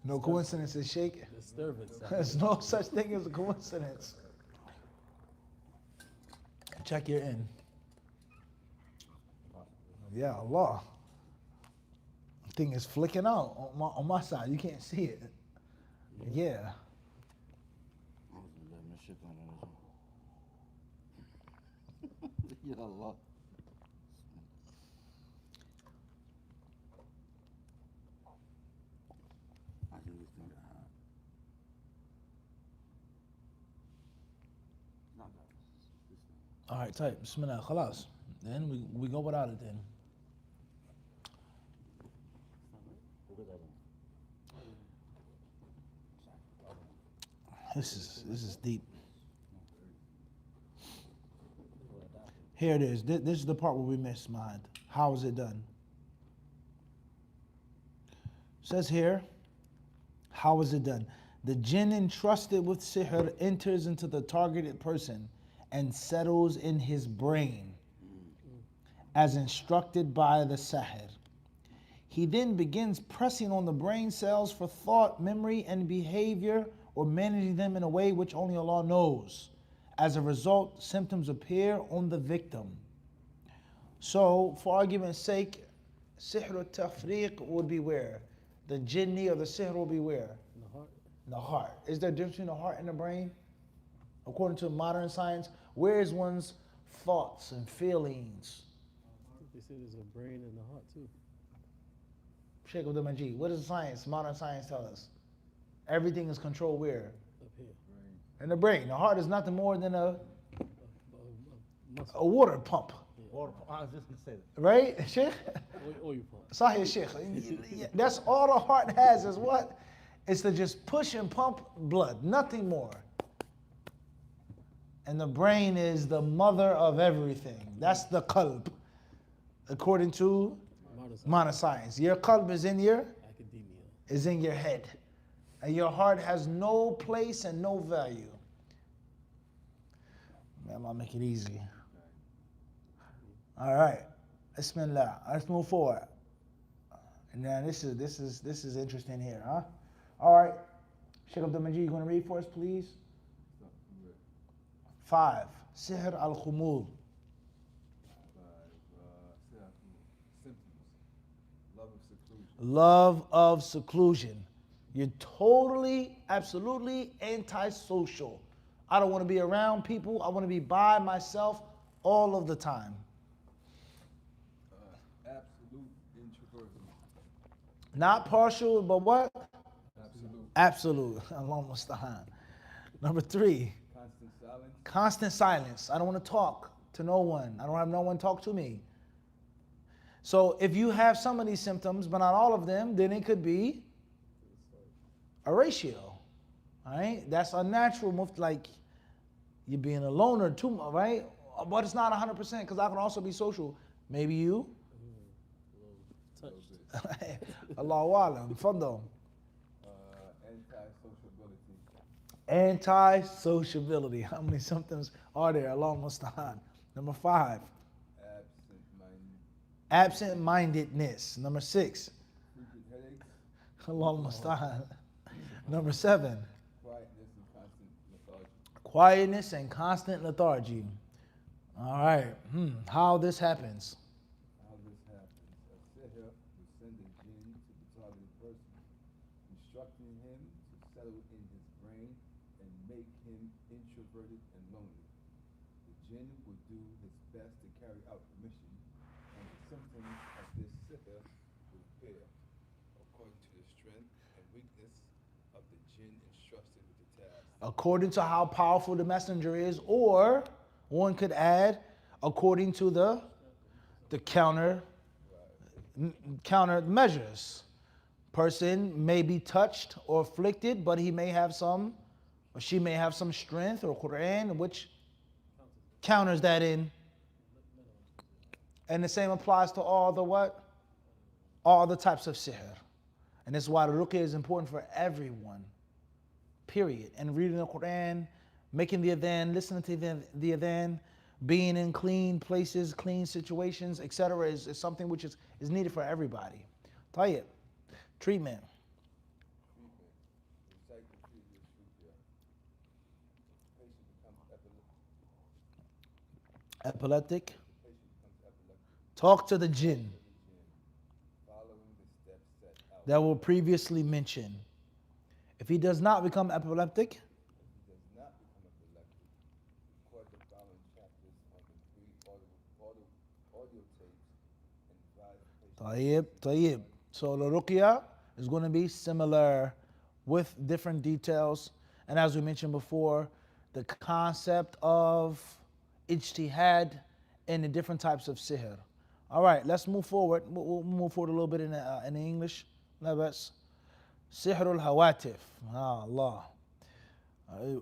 No coincidence, Sheikh. Disturbance. There's no such thing as a coincidence. Check your in. Yeah, Allah. Thing is flicking out on my side. You can't see it. Yeah. Ya Allah. All right, type. Bismillah. Khalas. Then we go without it then. This is deep. Here it is. This is the part where we missed, Mahad. How is it done? Says here, how is it done? The jinn entrusted with sihr enters into the targeted person and settles in his brain as instructed by the sahir. He then begins pressing on the brain cells for thought, memory, and behavior, or managing them in a way which only Allah knows. As a result, symptoms appear on the victim. So, for argument's sake, sihr al-tafriq would be where? The jinni or the sihr will be where? In the heart. In the heart. Is there a difference between the heart and the brain? According to modern science, where is one's thoughts and feelings? They say there's a brain in the heart too. Sheikh Abdul Majid, what does science, modern science tell us? Everything is controlled where? Up here. In the brain. The heart is nothing more than a Muscle. a water pump. Water, I was just gonna say that. Right, Sheikh? Oil pump. Sahih Sheikh. That's all the heart has is what? It's to just push and pump blood, nothing more. And the brain is the mother of everything. That's the qalb, according to modern science. Your qalb is in your head. And your heart has no place and no value. Man, I'll make it easy. All right. Bismillah. Let's move forward. And now this is interesting here, huh? All right. Sheikh Abdul Majid, you going to read for us, please? 5. Sihr al-Khumul. Love of seclusion. You're totally, absolutely antisocial. I don't want to be around people. I want to be by myself all of the time. Absolute introversion. Not partial, but what? Absolute. Absolute. Allah musta'an. Number 3. Constant silence. Constant silence. I don't want to talk to no one. I don't have no one talk to me. So if you have some of these symptoms, but not all of them, then it could be a ratio. All right? That's unnatural, like you being a loner too, right? But it's not 100% because I can also be social. Maybe you? Allahu Alam. Fadl. Anti-sociability. Anti-sociability. How many symptoms are there? Allah musta'an. Number 5. Absent-mindedness. Number 6. Frequent headaches. Allah musta'an. Number 7. Quietness and constant lethargy. All right. How this happens. How this happens. A sihr will send a jinn to the targeted person, instructing him to settle in his brain and make him introverted and lonely. The jinn will do his best to carry out the mission, and the symptoms of this sihr will appear according to the strength and weakness of the jinn entrusted with the task. According to how powerful the messenger is, or one could add, according to the counter measures. Person may be touched or afflicted, but he may have some, or she may have some strength or Quran, which counters that in. And the same applies to all the what? All the types of sihr. And this is why the ruqyah is important for everyone. Period. And reading the Quran, making the adhan, listening to the adhan, being in clean places, clean situations, etc. is something which is needed for everybody. Tayyib. Treatment. Recite the previous ruqyah. Patient becomes Epileptic. patient becomes epileptic. Talk to the jinn Following the steps set out. that were previously mentioned. If he does not become epileptic, If he does not become epileptic, record the following chapters on the free audio tapes and advise the patient. tayyib. So the ruqyah is going to be similar with different details. And as we mentioned before, the concept of ijtihad and the different types of sihr. All right, let's move forward. We'll move forward a little bit in the English. Labas. Sihr al-hawatif. Allah.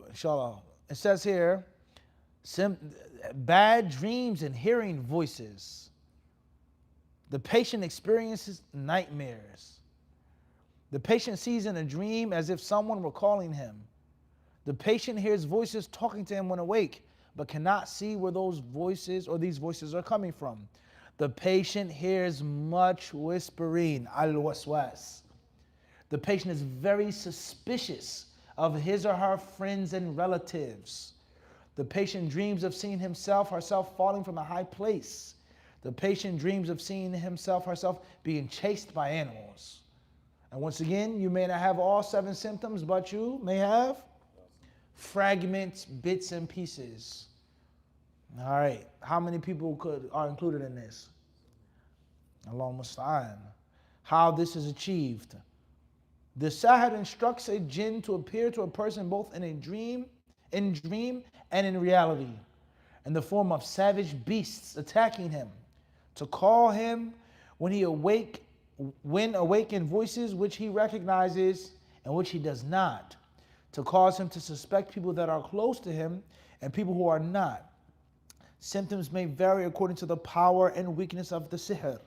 Inshallah. It says here, bad dreams and hearing voices. The patient experiences nightmares. The patient sees in a dream as if someone were calling him. The patient hears voices talking to him when awake, but cannot see where those voices or these voices are coming from. The patient hears much whispering, al-waswas. The patient is very suspicious of his or her friends and relatives. The patient dreams of seeing himself, herself falling from a high place. The patient dreams of seeing himself, herself being chased by animals. And once again, you may not have all 7 symptoms, but you may have fragments, bits, and pieces. All right. How many people are included in this? Allah musta'an. How this is achieved. The sahir instructs a jinn to appear to a person both in a dream, and in reality, in the form of savage beasts attacking him, to call him when awake in voices which he recognizes and which he does not, to cause him to suspect people that are close to him and people who are not. Symptoms may vary according to the power and weakness of the sihr.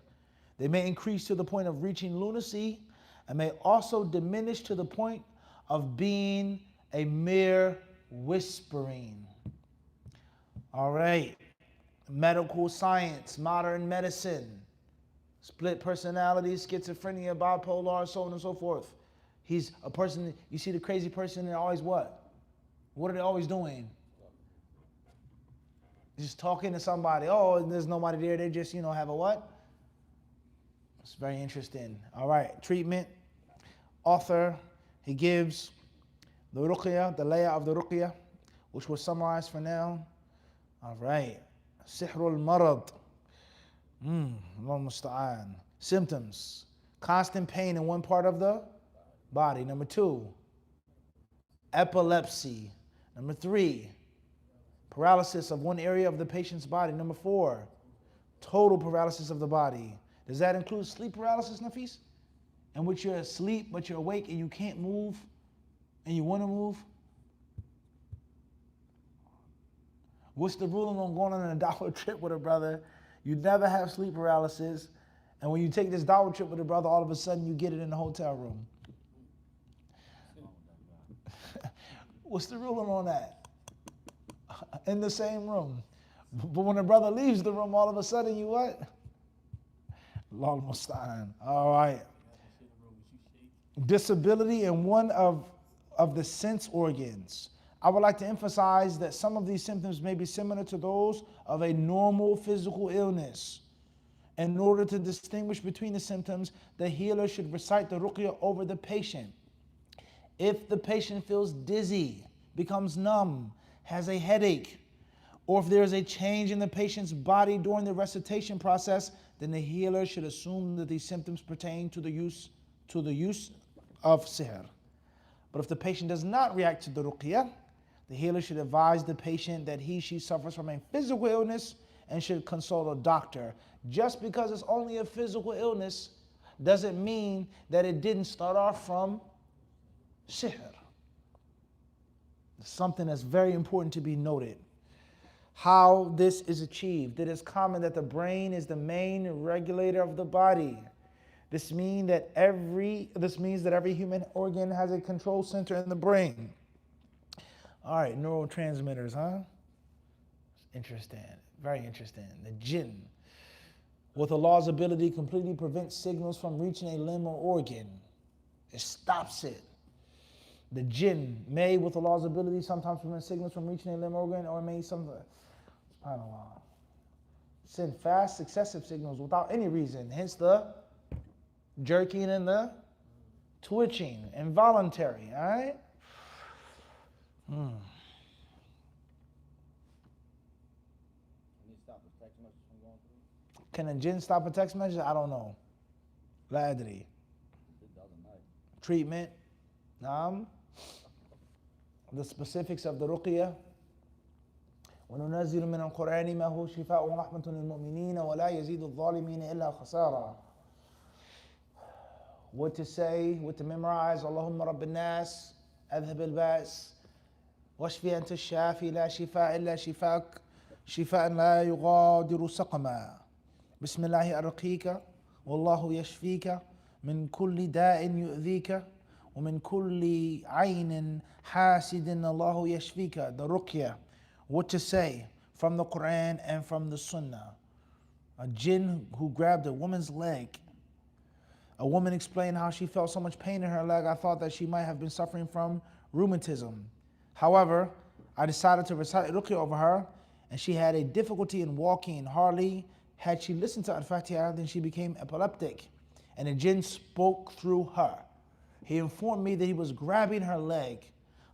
They may increase to the point of reaching lunacy and may also diminish to the point of being a mere whispering. All right. medical science, modern medicine, split personality, schizophrenia, bipolar, so on and so forth. He's a person, you see the crazy person, they're always what? What are they always doing? Just talking to somebody. Oh, and there's nobody there. They just, have a what? It's very interesting. All right, treatment. Author, he gives the ruqya, the layer of the ruqya, which we'll summarize for now. All right. Sihrul marad. Allah musta'an. Symptoms. Constant pain in one part of the body. Number 2, epilepsy. Number 3, paralysis of one area of the patient's body. Number 4, total paralysis of the body. Does that include sleep paralysis, Nafis? In which you're asleep, but you're awake and you can't move and you want to move? What's the ruling on going on a dawah trip with a brother? You never have sleep paralysis, and when you take this dawah trip with a brother, all of a sudden you get it in the hotel room. What's the ruling on that? In the same room. But when a brother leaves the room, all of a sudden you what? Allah musta'an. All right. Disability in one of the sense organs. I would like to emphasize that some of these symptoms may be similar to those of a normal physical illness. In order to distinguish between the symptoms, the healer should recite the ruqya over the patient. If the patient feels dizzy, becomes numb, has a headache, or if there is a change in the patient's body during the recitation process, then the healer should assume that these symptoms pertain to the use of sihr. But if the patient does not react to the ruqya, the healer should advise the patient that she suffers from a physical illness and should consult a doctor. Just because it's only a physical illness doesn't mean that it didn't start off from sihr. Something that's very important to be noted. How this is achieved. It is common that the brain is the main regulator of the body. This means that every human organ has a control center in the brain. All right, neurotransmitters, huh? Interesting, very interesting. The jinn, with Allah's ability, completely prevents signals from reaching a limb or organ. It stops it. The jinn may, with Allah's ability, sometimes prevent signals from reaching a limb or organ, or may sometimes, subhanAllah, send fast, successive signals without any reason. Hence the jerking and the twitching, involuntary, all right? Can you stop a text message from going through? Can a jinn stop a text message? I don't know. La adri. It doesn't matter. Treatment. The specifics of the ruqya. وَنُنَزِّلُ مِنَ الْقُرْآنِ مَا هُوَ شِفَاءٌ وَرَحْمَةٌ لِلْمُؤْمِنِينَ وَلَا يَزِيدُ الظَّالِمِينَ إِلَّا خَسَارًا. What to say, what to memorize. Allahumma Rabb al-Nas, أذهب البأس واشفي أنت الشافي لا شفاء إلا شفاك شفاء لا يغادر سقما بسم الله أرقيك والله يشفيك من كل داء يؤذيك ومن كل عين حاسد الله يشفيك. The ruqya, what to say from the Quran and from the Sunnah. A jinn who grabbed a woman's leg. A woman explained how she felt so much pain in her leg. I thought that she might have been suffering from rheumatism. However, I decided to recite ruqya over her, and she had a difficulty in walking. Hardly had she listened to Al-Fatiha, then she became epileptic, and the jinn spoke through her. He informed me that he was grabbing her leg.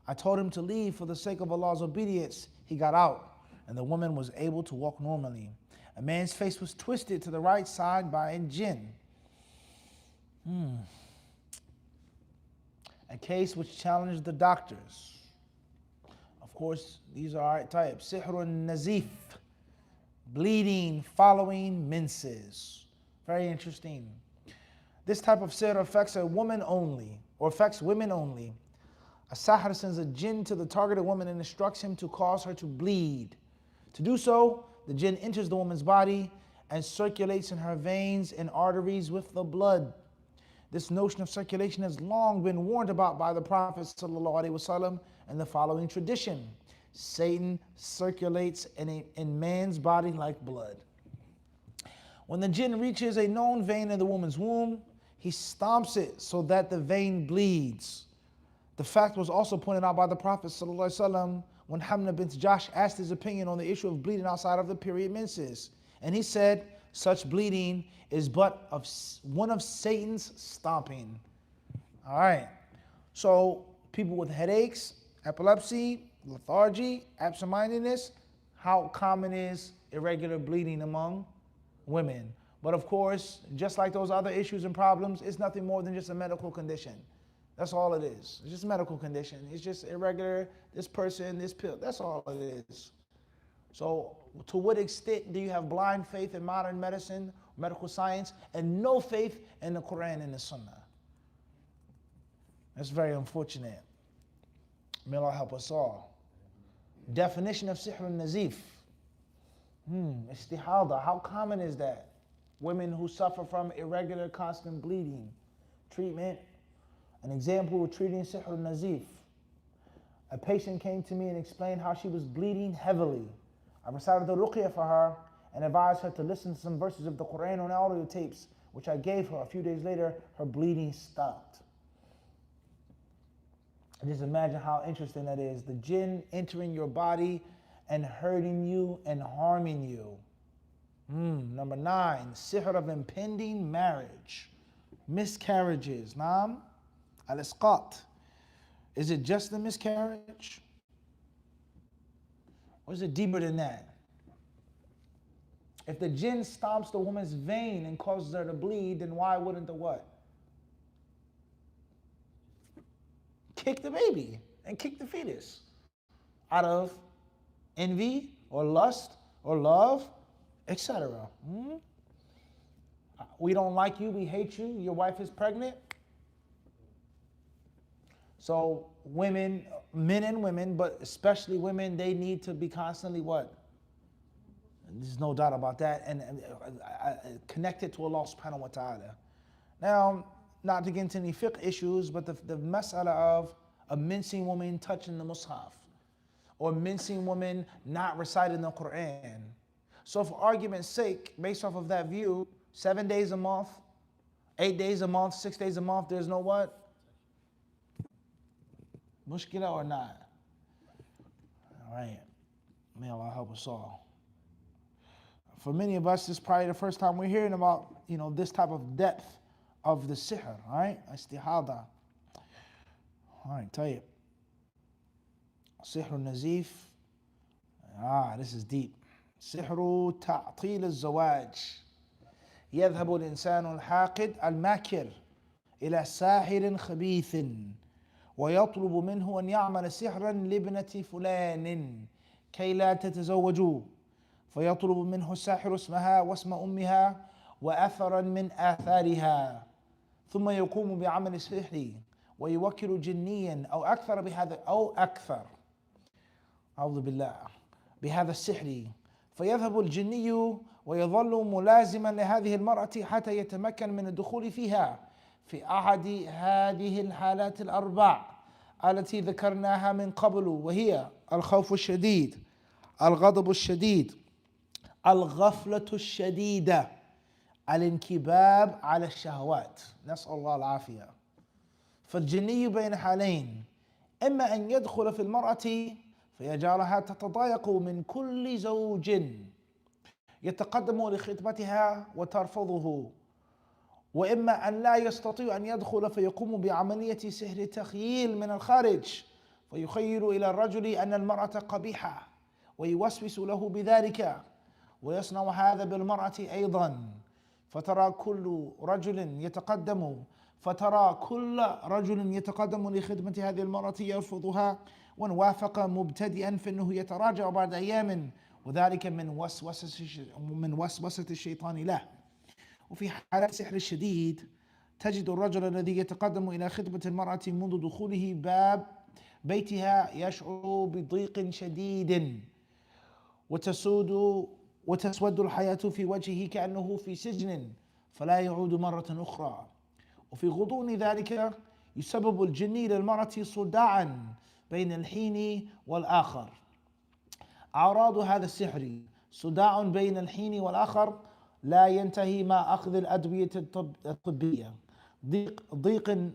I told him to leave for the sake of Allah's obedience. He got out, and the woman was able to walk normally. A man's face was twisted to the right side by a jinn. A case which challenged the doctors. Of course, these are our types. Sihrun nazif, bleeding following menses. Very interesting. This type of sihr affects a woman only, or affects women only. A sahir sends a jinn to the targeted woman and instructs him to cause her to bleed. To do so, the jinn enters the woman's body and circulates in her veins and arteries with the blood. This notion of circulation has long been warned about by the Prophet ﷺ and the following tradition. Satan circulates in man's body like blood. When the jinn reaches a known vein in the woman's womb, he stomps it so that the vein bleeds. The fact was also pointed out by the Prophet ﷺ when Hamna bint Jahsh asked his opinion on the issue of bleeding outside of the period menses. And he said, such bleeding is but one of Satan's stomping. All right. So people with headaches, epilepsy, lethargy, absent-mindedness, how common is irregular bleeding among women? But of course, just like those other issues and problems, it's nothing more than just a medical condition. That's all it is. It's just a medical condition. It's just irregular, this person, this pill. That's all it is. So to what extent do you have blind faith in modern medicine, medical science, and no faith in the Quran and the Sunnah? That's very unfortunate. May Allah help us all. Definition of Sihr al-Nazif. Istihada. How common is that? Women who suffer from irregular, constant bleeding. Treatment. An example of treating Sihr al-Nazif. A patient came to me and explained how she was bleeding heavily. I recited the ruqyah for her and advised her to listen to some verses of the Quran on audio tapes, which I gave her. A few days later, her bleeding stopped. And just imagine how interesting that is. The jinn entering your body and hurting you and harming you. Number 9, sihr of impending marriage. Miscarriages. Naam. Al-isqat. Is it just the miscarriage? Or is it deeper than that? If the jinn stomps the woman's vein and causes her to bleed, then why wouldn't the what? Kick the baby and kick the fetus out of envy or lust or love, etc. We don't like you, we hate you, your wife is pregnant. So women, men and women, but especially women, they need to be constantly what? There's no doubt about that, and connected to Allah subhanahu wa ta'ala. Now, not to get into any fiqh issues, but the mas'ala of a mincing woman touching the mushaf, or mincing woman not reciting the Quran. So for argument's sake, based off of that view, 7 days a month, 8 days a month, 6 days a month, there's no what? Mushkila or not? All right. May Allah help us all. For many of us, this is probably the first time we're hearing about, this type of depth of the sihr, all right? Istihada. All right, tayyib. Sihr al-Nazif. This is deep. سحر تعطيل الزواج. يذهب الإنسان الحاقد الماكر إلى ساحر خبيث ويطلب منه أن يعمل سحرا لابنة فلان كي لا تتزوجوا، فيطلب منه الساحر اسمها واسم أمها وأثرا من آثارها، ثم يقوم بعمل السحر ويوكل جنيا أو أكثر بهذا أعوذ بالله بهذا السحر، فيذهب الجني ويظل ملازما لهذه المرأة حتى يتمكن من الدخول فيها في أحد هذه الحالات الأربع التي ذكرناها من قبل، وهي الخوف الشديد، الغضب الشديد، الغفلة الشديدة، الانكباب على الشهوات. نسأل الله العافية. فالجني بين حالين، إما أن يدخل في المرأة فيجعلها تتضايق من كل زوج يتقدم لخطبتها وترفضه، وإما أن لا يستطيع أن يدخل فيقوم بعملية سحر تخييل من الخارج، فيخيل إلى الرجل أن المرأة قبيحة ويوسوس له بذلك، ويصنع هذا بالمرأة أيضا، فترى كل رجل يتقدم لخدمة هذه المرأة يرفضها، وإن وافق مبتدئا فإنه يتراجع بعد أيام، وذلك من وسوسة الشيطان له. وفي حالة السحر الشديد تجد الرجل الذي يتقدم إلى خدمة المرأة منذ دخوله باب بيتها يشعر بضيق شديد وتسود الحياة في وجهه كأنه في سجن فلا يعود مرة أخرى. وفي غضون ذلك يسبب الجني للمرأة صداعا بين الحين والآخر، أعراض هذا السحر صداع بين الحين والآخر لا ينتهي مع أخذ الأدوية الطبية، ضيق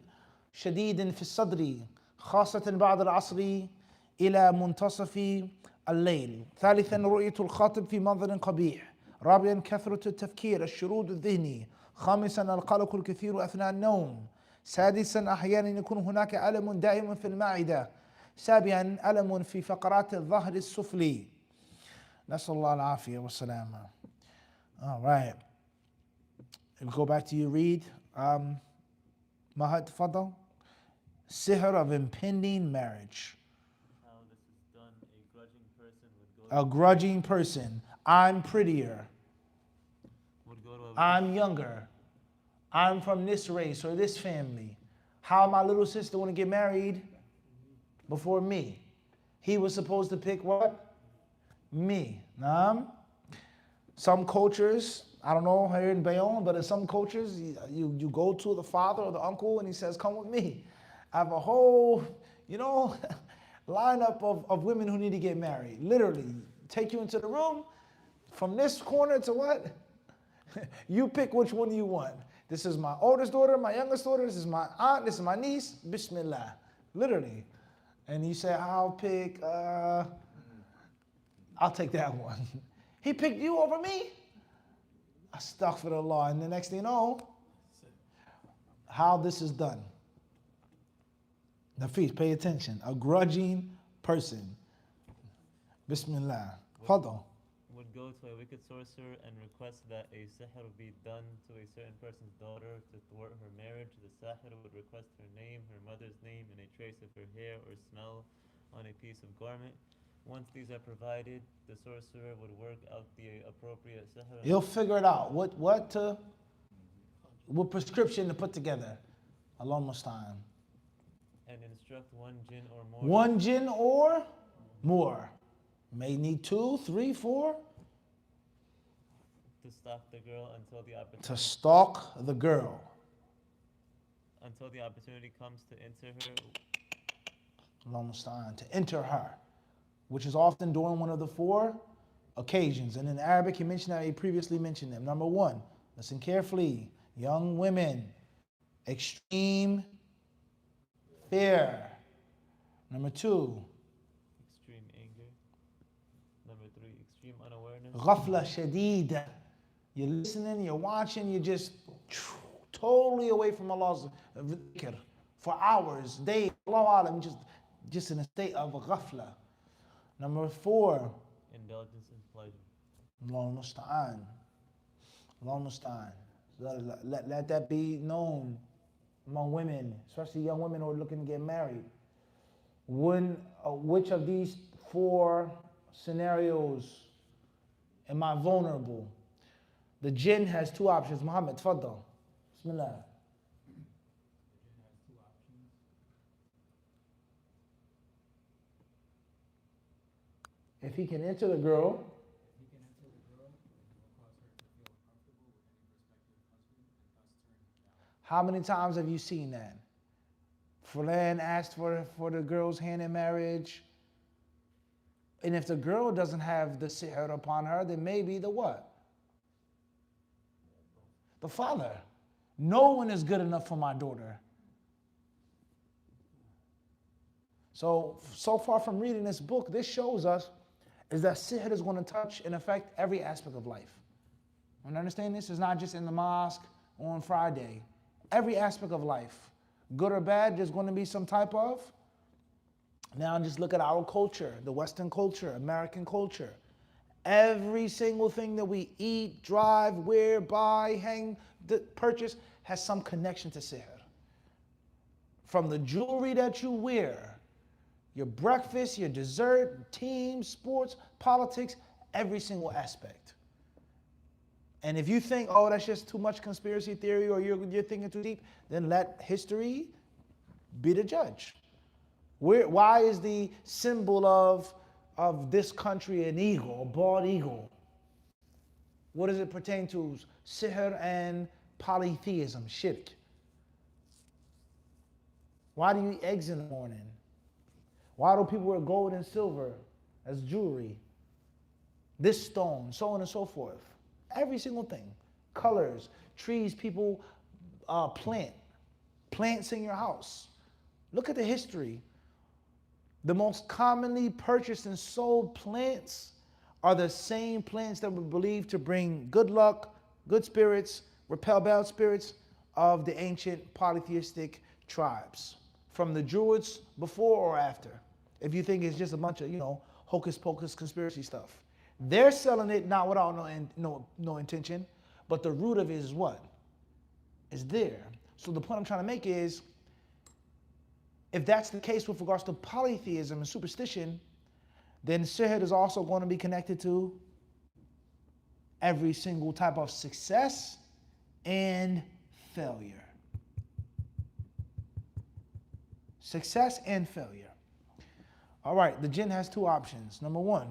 شديد في الصدر خاصة بعد العصر إلى منتصف الليل. ثالثا رؤية الخاطب في منظر قبيح. رابعا كثرة التفكير الشرود الذهني. خامسا القلق الكثير أثناء النوم. سادسا أحيانا يكون هناك ألم دائم في المعدة. سابعا ألم في فقرات الظهر السفلي. نسأل الله العافية والسلامة. All right. We'll go back to your read. Mahad, tafadal. Sihr of impending marriage. How this is done, a grudging person would go A grudging person. I'm prettier. would go to a I'm younger. I'm from this race or this family. How my little sister want to get married before me? He was supposed to pick what? Me. Some cultures, I don't know here in Bayonne, but in some cultures, you go to the father or the uncle and he says, come with me. I have a whole, lineup of women who need to get married. Literally, take you into the room, from this corner to what? You pick which one you want. This is my oldest daughter, my youngest daughter, this is my aunt, this is my niece, Bismillah. Literally. And you say, I'll take that one. He picked you over me? Astaghfirullah. And the next thing you know, how this is done. Nafis, pay attention. A grudging person. Bismillah. Fadal. would go to a wicked sorcerer and request that a sihr be done to a certain person's daughter to thwart her marriage. The sahir would request her name, her mother's name, and a trace of her hair or smell on a piece of garment. Once these are provided, the sorcerer would work out the appropriate sihr. He'll figure it out. What prescription to put together. Allah musta'an. And instruct one jinn or more. One jinn or more. May need 2, 3, 4. To stalk the girl until the opportunity. To stalk the girl. Until the opportunity comes to enter her. Allah musta'an. To enter her. Which is often during one of the 4 occasions. And in Arabic, he mentioned that he previously mentioned them. Number 1, listen carefully. Young women, extreme fear. Number 2, Extreme anger. Number 3, extreme unawareness. ghafla shadida. You're listening, you're watching, you're just totally away from Allah's dhikr for hours, days, Allahu Alam, just in a state of ghafla. Number 4, Indulgence in pleasure. Allah musta'an. Allah musta'an. Let that be known among women, especially young women who are looking to get married. Which of these 4 scenarios am I vulnerable? The jinn has 2 options. Muhammad, tfaddal. Bismillah. If he can enter the girl, how many times have you seen that? Fulan asked for the girl's hand in marriage. And if the girl doesn't have the sihr upon her, then maybe the what? The father. No one is good enough for my daughter. So far from reading this book, this shows us is that sihr is going to touch and affect every aspect of life. And understand this is not just in the mosque on Friday. Every aspect of life, good or bad, there's going to be some type of. Now just look at our culture, the Western culture, American culture. Every single thing that we eat, drive, wear, buy, hang, purchase has some connection to sihr. From the jewelry that you wear, your breakfast, your dessert, team, sports, politics, every single aspect. And if you think, oh, that's just too much conspiracy theory or you're thinking too deep, then let history be the judge. Why is the symbol of this country an eagle, a bald eagle? What does it pertain to? Sihr and polytheism, shirk. Why do you eat eggs in the morning? Why do people wear gold and silver as jewelry? this stone, so on and so forth. Every single thing. Colors, trees, people plant. Plants in your house. Look at the history. The most commonly purchased and sold plants are the same plants that were believed to bring good luck, good spirits, repel bad spirits of the ancient polytheistic tribes. From the Druids before or after. If you think it's just a bunch of, hocus pocus conspiracy stuff. They're selling it not without no intention, but the root of it is what? Is there. So the point I'm trying to make is, if that's the case with regards to polytheism and superstition, then sihr is also going to be connected to every single type of success and failure. Success and failure. All right, the jinn has two options. Number one,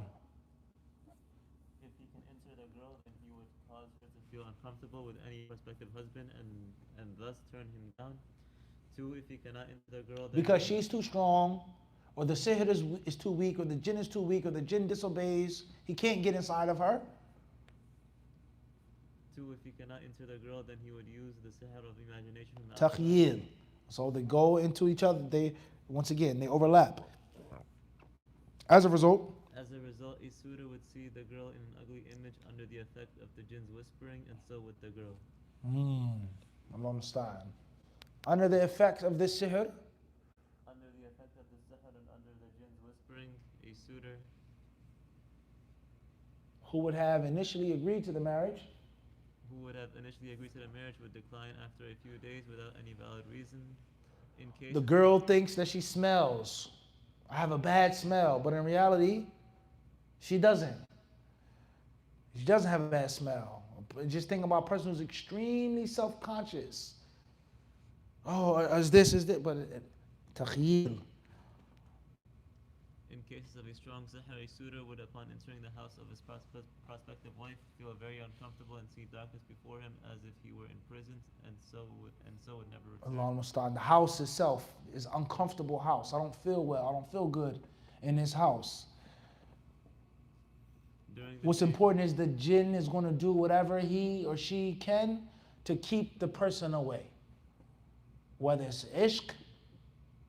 If he can enter the girl, then he would cause her to feel uncomfortable with any prospective husband and thus turn him down. 2, if he cannot enter the girl, then because she's too strong, or the sihr is too weak, or the jinn is too weak, or the jinn disobeys, he can't get inside of her. 2, if he cannot enter the girl, then he would use the sihr of imagination from the Taqyid. So they go into each other, they overlap. As a result, As a result, a suitor would see the girl in an ugly image under the effect of the jinn's whispering, and so would the girl. Allah understand. Under the effect of this sihr, Under the effect of the sihr and under the jinn's whispering, a suitor who would have initially agreed to the marriage, who would have initially agreed to the marriage would decline after a few days without any valid reason. In case the girl thinks that she smells. I have a bad smell, but in reality, she doesn't. She doesn't have a bad smell. Just think about a person who's extremely self-conscious. Oh, is this, but taqyid. In cases of a strong sihr, a suitor would, upon entering the house of his prospective wife, feel very uncomfortable and see darkness before him as if he were in prison, and so would never return. Allah Musta'an. The house itself is an uncomfortable house. I don't feel well. I don't feel good in this house. What's important is the jinn is going to do whatever he or she can to keep the person away. Whether it's ishq,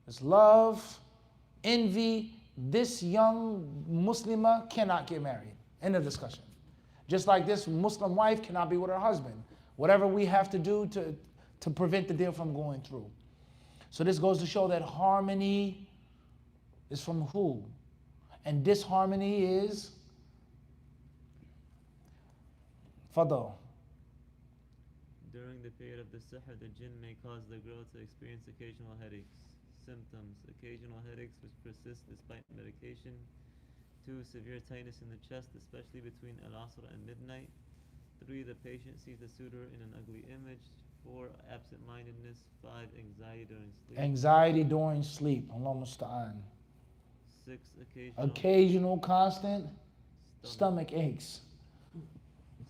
it's love, envy, this young Muslimah cannot get married. End of discussion. Just like this Muslim wife cannot be with her husband. Whatever we have to do to prevent the deal from going through. So this goes to show that harmony is from who? And disharmony is Fadal. During the period of the sihr, the jinn may cause the girl to experience occasional headaches. Symptoms: occasional headaches which persist despite medication. 2, severe tightness in the chest, especially between al-asr and midnight. 3, the patient sees the suitor in an ugly image. 4, absent-mindedness. 5, anxiety during sleep. Anxiety during sleep. Allah Musta'an. 6, Occasional constant stomach aches.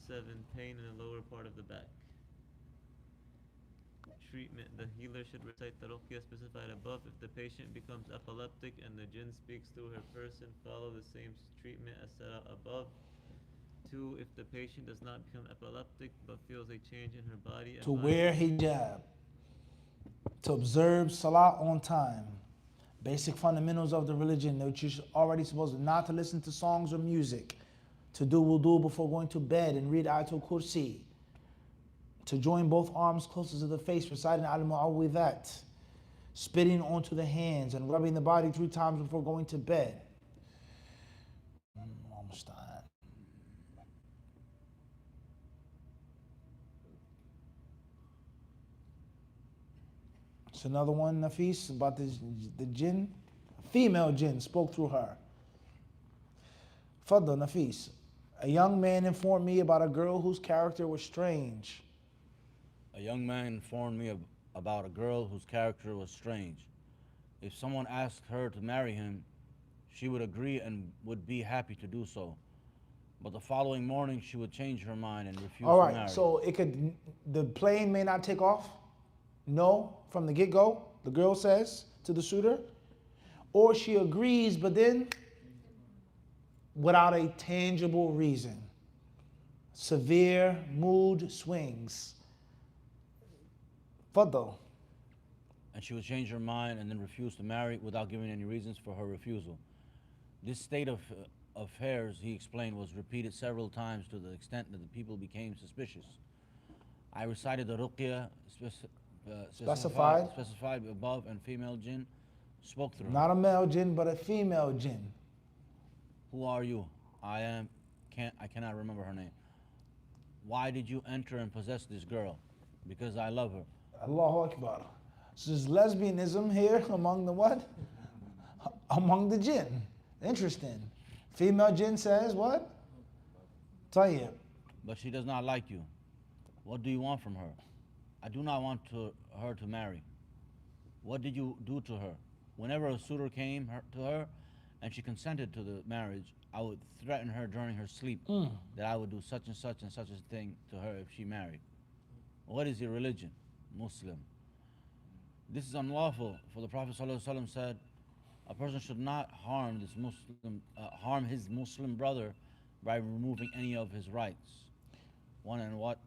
7, pain in the lower part of the back. Treatment: the healer should recite the ruqyah specified above. If the patient becomes epileptic and the jinn speaks through her person, follow the same treatment as set out above. 2, if the patient does not become epileptic but feels a change in her body, To wear hijab. To observe salah on time. Basic fundamentals of the religion that you're already supposed to not to listen to songs or music. To do wudu before going to bed and read Ayatul Kursi. To join both arms closer to the face, reciting al-mu'awwidhat, spitting onto the hands and rubbing the body 3 times before going to bed. It's another one, Nafis, about the jinn. A female jinn spoke through her. Fadda, Nafis. A young man informed me about a girl whose character was strange. A young man informed me about a girl whose character was strange. If someone asked her to marry him, she would agree and would be happy to do so. But the following morning, she would change her mind and refuse All to right, marry. so the plane may not take off. No, from the get-go, the girl says to the suitor. Or she agrees, but then without a tangible reason. Severe mood swings. Fadl. And she would change her mind and then refuse to marry without giving any reasons for her refusal. This state of affairs, he explained, was repeated several times to the extent that the people became suspicious. I recited the ruqya specified above, and female jinn spoke through her. Not a male jinn, but a female jinn. Who are you? I cannot remember her name. Why did you enter and possess this girl? Because I love her. Allahu Akbar. So there's lesbianism here among the what? Among the jinn. Interesting. Female jinn says what? Tayyib. But she does not like you. What do you want from her? I do not want her to marry. What did you do to her? Whenever a suitor came to her and she consented to the marriage, I would threaten her during her sleep that I would do such and such a thing to her if she married. What is your religion? Muslim. This is unlawful, for the Prophet ﷺ said, a person should not harm his Muslim brother by removing any of his rights. One, and what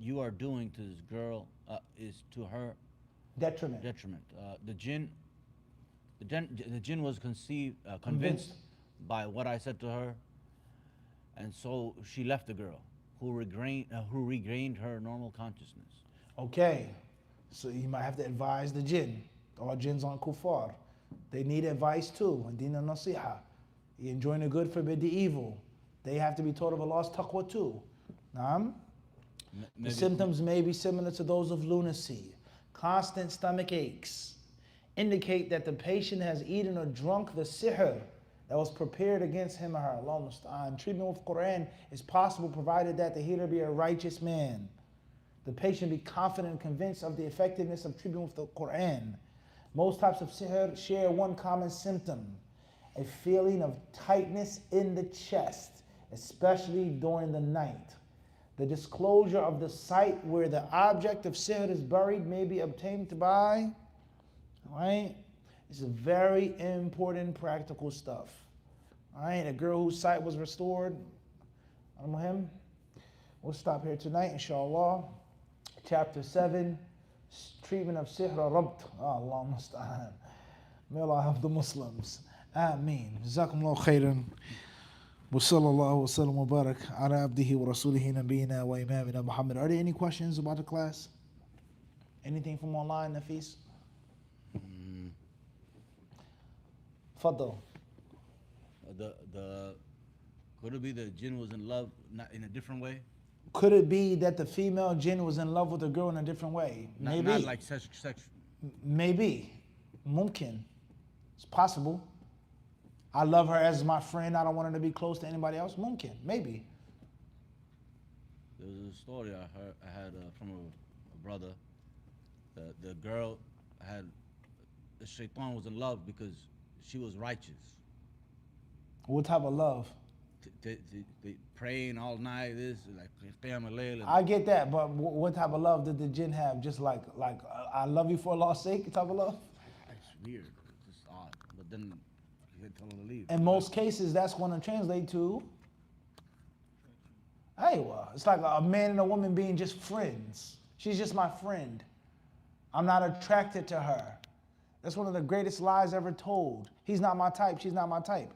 you are doing to this girl is to her Detriment. The jinn was convinced by what I said to her, and so she left the girl, who regained her normal consciousness. Okay, so you might have to advise the jinn. All jinns aren't kuffar. They need advice too. And din al-nasiha. You enjoin the good, forbid the evil. They have to be taught of Allah's taqwa too. The symptoms may be similar to those of lunacy. Constant stomach aches indicate that the patient has eaten or drunk the sihr that was prepared against him or her. Allah musta'an. Treatment with Quran is possible provided that the healer be a righteous man. The patient be confident and convinced of the effectiveness of treatment with the Quran. Most types of sihr share one common symptom, a feeling of tightness in the chest, especially during the night. The disclosure of the site where the object of sihr is buried may be obtained by, right? This is very important practical stuff. All right, a girl whose sight was restored. We'll stop here tonight, inshallah. Chapter 7, treatment of sihr rabt. Allah musta'an. May Allah help the Muslims. Ameen. Jazakumullah khairan. وصلى الله وسلم وبارك على عبده ورسوله نبينا وإمامنا Muhammad. Are there any questions about the class? Anything from online, Nafis? Fadl. Could it be the jinn was in love not in a different way? Could it be that the female jinn was in love with the girl in a different way? Maybe. Not like sex. Maybe. Mumkin. It's possible. I love her as my friend. I don't want her to be close to anybody else. Mumkin. Maybe. There was a story I had from a brother. The girl the shaitan was in love because she was righteous. What type of love? They praying all night, this, like Qiyam al-Layl. I get that, but what type of love did the jinn have? Just like I love you for Allah's sake type of love? It's weird. It's just odd. But then you tell them to leave. In most cases, that's going to translate to, it's like a man and a woman being just friends. She's just my friend. I'm not attracted to her. That's one of the greatest lies ever told. He's not my type, she's not my type.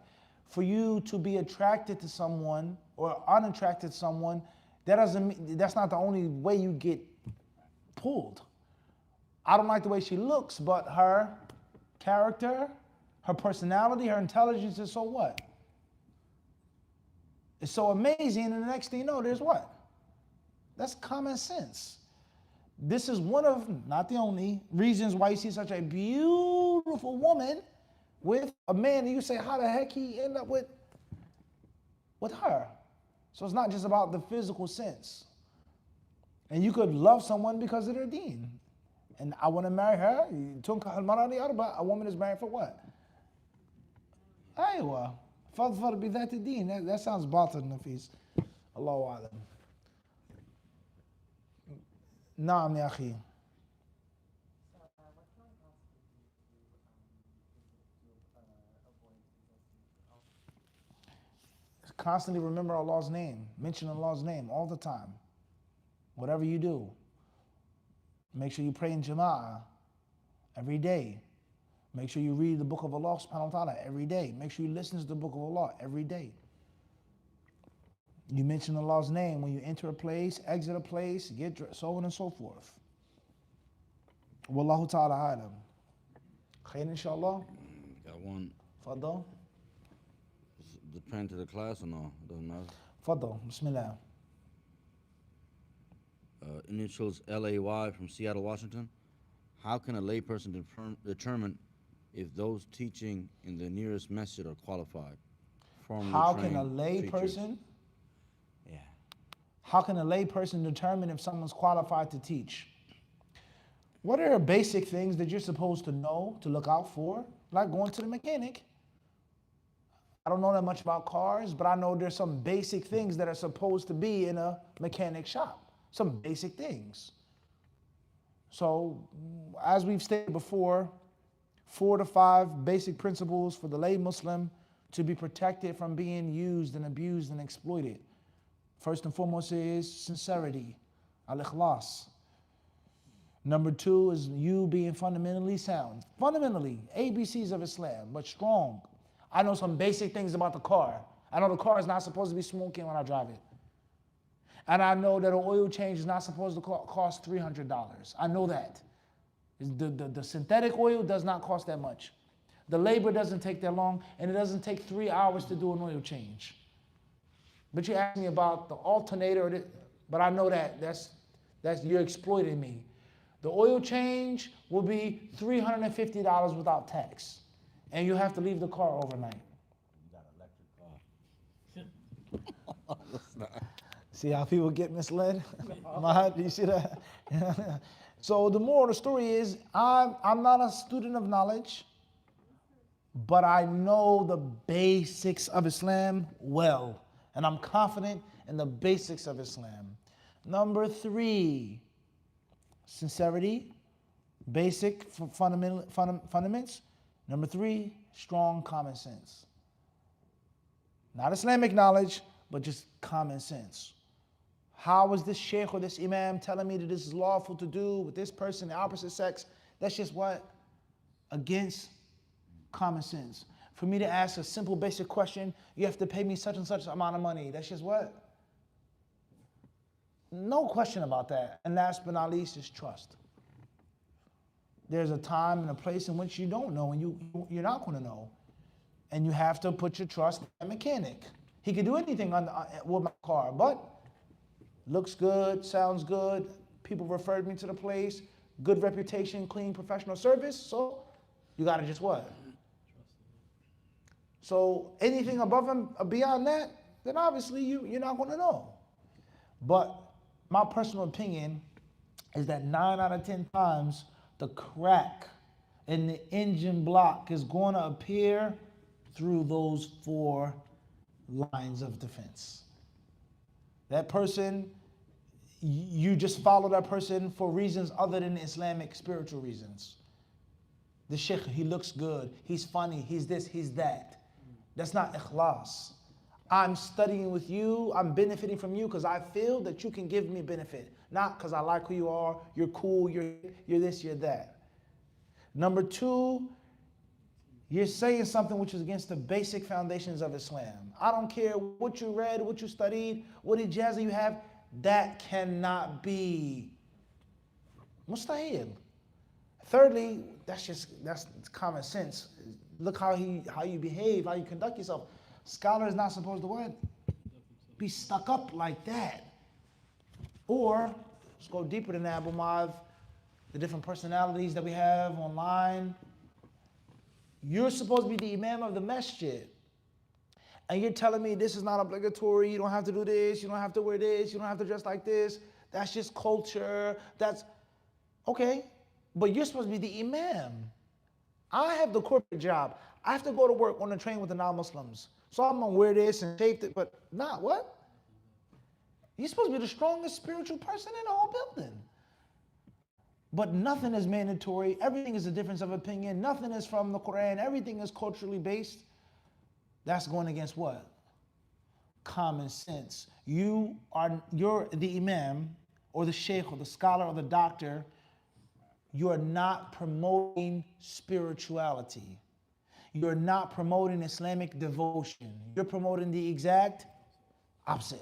For you to be attracted to someone or unattracted to someone, that's not the only way you get pulled. I don't like the way she looks, but her character, her personality, her intelligence is so what? It's so amazing, and the next thing you know, there's what? That's common sense. This is one of, not the only, reasons why you see such a beautiful woman with a man, and you say, how the heck he end up with her? So it's not just about the physical sense. And you could love someone because of their deen. And I want to marry her. A woman is married for what? Aywa. Fadfar bi dhati deen. That sounds batil, Nafis. Allahu alam. Naam, ya akhi. Constantly remember Allah's name. Mention Allah's name all the time. Whatever you do. Make sure you pray in Jama'ah every day. Make sure you read the book of Allah subhanahu wa ta'ala every day. Make sure you listen to the book of Allah every day. You mention Allah's name when you enter a place, exit a place, get dressed, so on and so forth. Wallahu ta'ala alam. Khair inshallah. Got one. Fadal. Does it depend to the class or no? It doesn't matter. Fadal. Bismillah. Initials LAY from Seattle, Washington. How can a layperson determine if those teaching in the nearest masjid are qualified? How can a layperson? Yeah. How can a layperson determine if someone's qualified to teach? What are basic things that you're supposed to know, to look out for? Like going to the mechanic. I don't know that much about cars, but I know there's some basic things that are supposed to be in a mechanic shop. Some basic things. So, as we've stated before, 4 to 5 basic principles for the lay Muslim to be protected from being used and abused and exploited. First and foremost is sincerity, al-ikhlas. Number 2 is you being fundamentally sound. Fundamentally, ABCs of Islam, but strong. I know some basic things about the car. I know the car is not supposed to be smoking when I drive it. And I know that an oil change is not supposed to cost $300. I know that. The synthetic oil does not cost that much. The labor doesn't take that long, and it doesn't take 3 hours to do an oil change. But you ask me about the alternator, but I know that's you're exploiting me. The oil change will be $350 without tax, and you have to leave the car overnight. You got an electric car. That's not. See how people get misled? Do you see that? So the moral of the story is, I'm not a student of knowledge, but I know the basics of Islam well, and I'm confident in the basics of Islam. Number 3, sincerity, basic fundamentals. Number 3, strong common sense. Not Islamic knowledge, but just common sense. How is this sheikh or this imam telling me that this is lawful to do with this person, the opposite sex? That's just what? Against common sense. For me to ask a simple basic question, you have to pay me such and such amount of money. That's just what? No question about that. And last but not least is trust. There's a time and a place in which you don't know, and you're not going to know. And you have to put your trust in a mechanic. He can do anything with my car, but looks good, sounds good, people referred me to the place, good reputation, clean professional service, so you gotta just what? So anything above and beyond that, then obviously you're not gonna know. But my personal opinion is that 9 out of 10 times the crack in the engine block is gonna appear through those 4 lines of defense. That person, you just follow that person for reasons other than Islamic spiritual reasons. The sheikh, he looks good, he's funny, he's this, he's that. That's not ikhlas. I'm studying with you, I'm benefiting from you because I feel that you can give me benefit. Not because I like who you are, you're cool, you're this, you're that. Number 2, you're saying something which is against the basic foundations of Islam. I don't care what you read, what you studied, what ijazah you have, that cannot be mustahil. Thirdly, that's common sense. Look how you behave, how you conduct yourself. Scholar is not supposed to what? Be stuck up like that. Or, let's go deeper than that, Abu Mav, the different personalities that we have online. You're supposed to be the imam of the masjid. And you're telling me this is not obligatory, you don't have to do this, you don't have to wear this, you don't have to dress like this. That's just culture, that's, okay. But you're supposed to be the imam. I have the corporate job. I have to go to work on the train with the non-Muslims. So I'm gonna wear this and shape it, but not what? You're supposed to be the strongest spiritual person in the whole building. But nothing is mandatory. Everything is a difference of opinion. Nothing is from the Quran. Everything is culturally based. That's going against what? common sense. You're the imam or the sheikh or the scholar or the doctor. You are not promoting spirituality. You're not promoting Islamic devotion. You're promoting the exact opposite.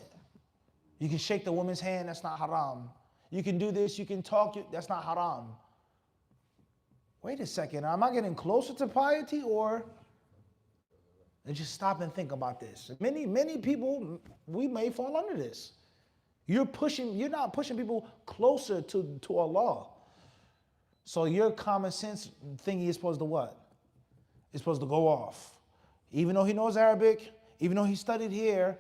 You can shake the woman's hand, that's not haram. You can do this, you can talk, that's not haram. Wait a second, am I getting closer to piety or? And just stop and think about this. Many people, we may fall under this. You're not pushing people closer to Allah. So your common sense thingy is supposed to what? It's supposed to go off. Even though he knows Arabic, even though he studied here,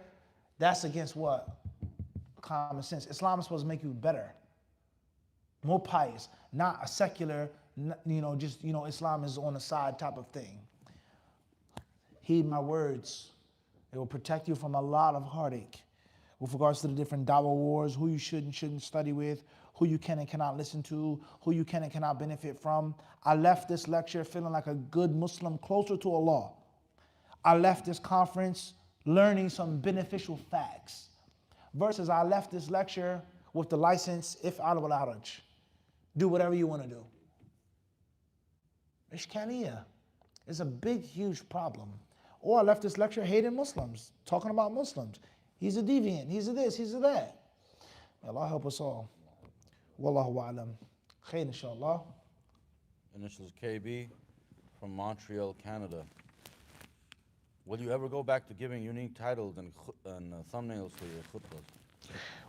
that's against what? Common sense. Islam is supposed to make you better, more pious, not a secular, Islam is on the side type of thing. Heed my words. It will protect you from a lot of heartache with regards to the different dawah wars, who you should and shouldn't study with, who you can and cannot listen to, who you can and cannot benefit from. I left this lecture feeling like a good Muslim closer to Allah. I left this conference learning some beneficial facts versus I left this lecture with the license, if ala wal haraj. Do whatever you want to do. Ishkaliya is a big, huge problem. Or I left this lecture hating Muslims, talking about Muslims. He's a deviant, he's a this, he's a that. May Allah help us all. Wallahu a'lam. Khair inshallah. Initials KB from Montreal, Canada. Will you ever go back to giving unique titles and thumbnails for your khutbahs?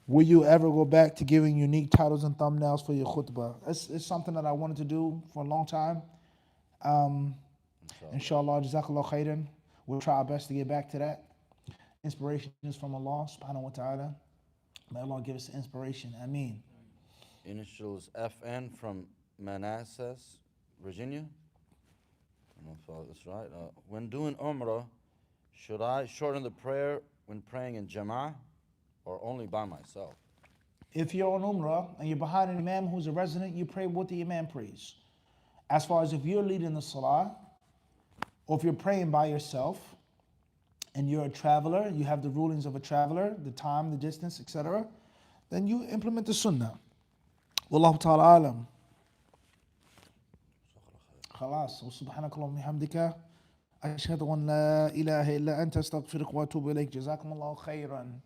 Will you ever go back to giving unique titles and thumbnails for your khutbah? It's something that I wanted to do for a long time. Inshallah, jazakallah khairan. We'll try our best to get back to that. Inspiration is from Allah subhanahu wa ta'ala. May Allah give us inspiration. Ameen. Initials FN from Manassas, Virginia. I don't know if that's right. When doing Umrah, should I shorten the prayer when praying in Jama'ah or only by myself? If you're on Umrah and you're behind an imam who's a resident, you pray what the imam prays. As far as if you're leading the salah, or if you're praying by yourself, and you're a traveler, you have the rulings of a traveler, the time, the distance, etc., then you implement the sunnah. Wallahu ta'ala alam. خلاص وسبحانك اللهم وبحمدك أشهد أن لا إله إلا أنت أستغفرك وأتوب إليك جزاكم الله خيرا.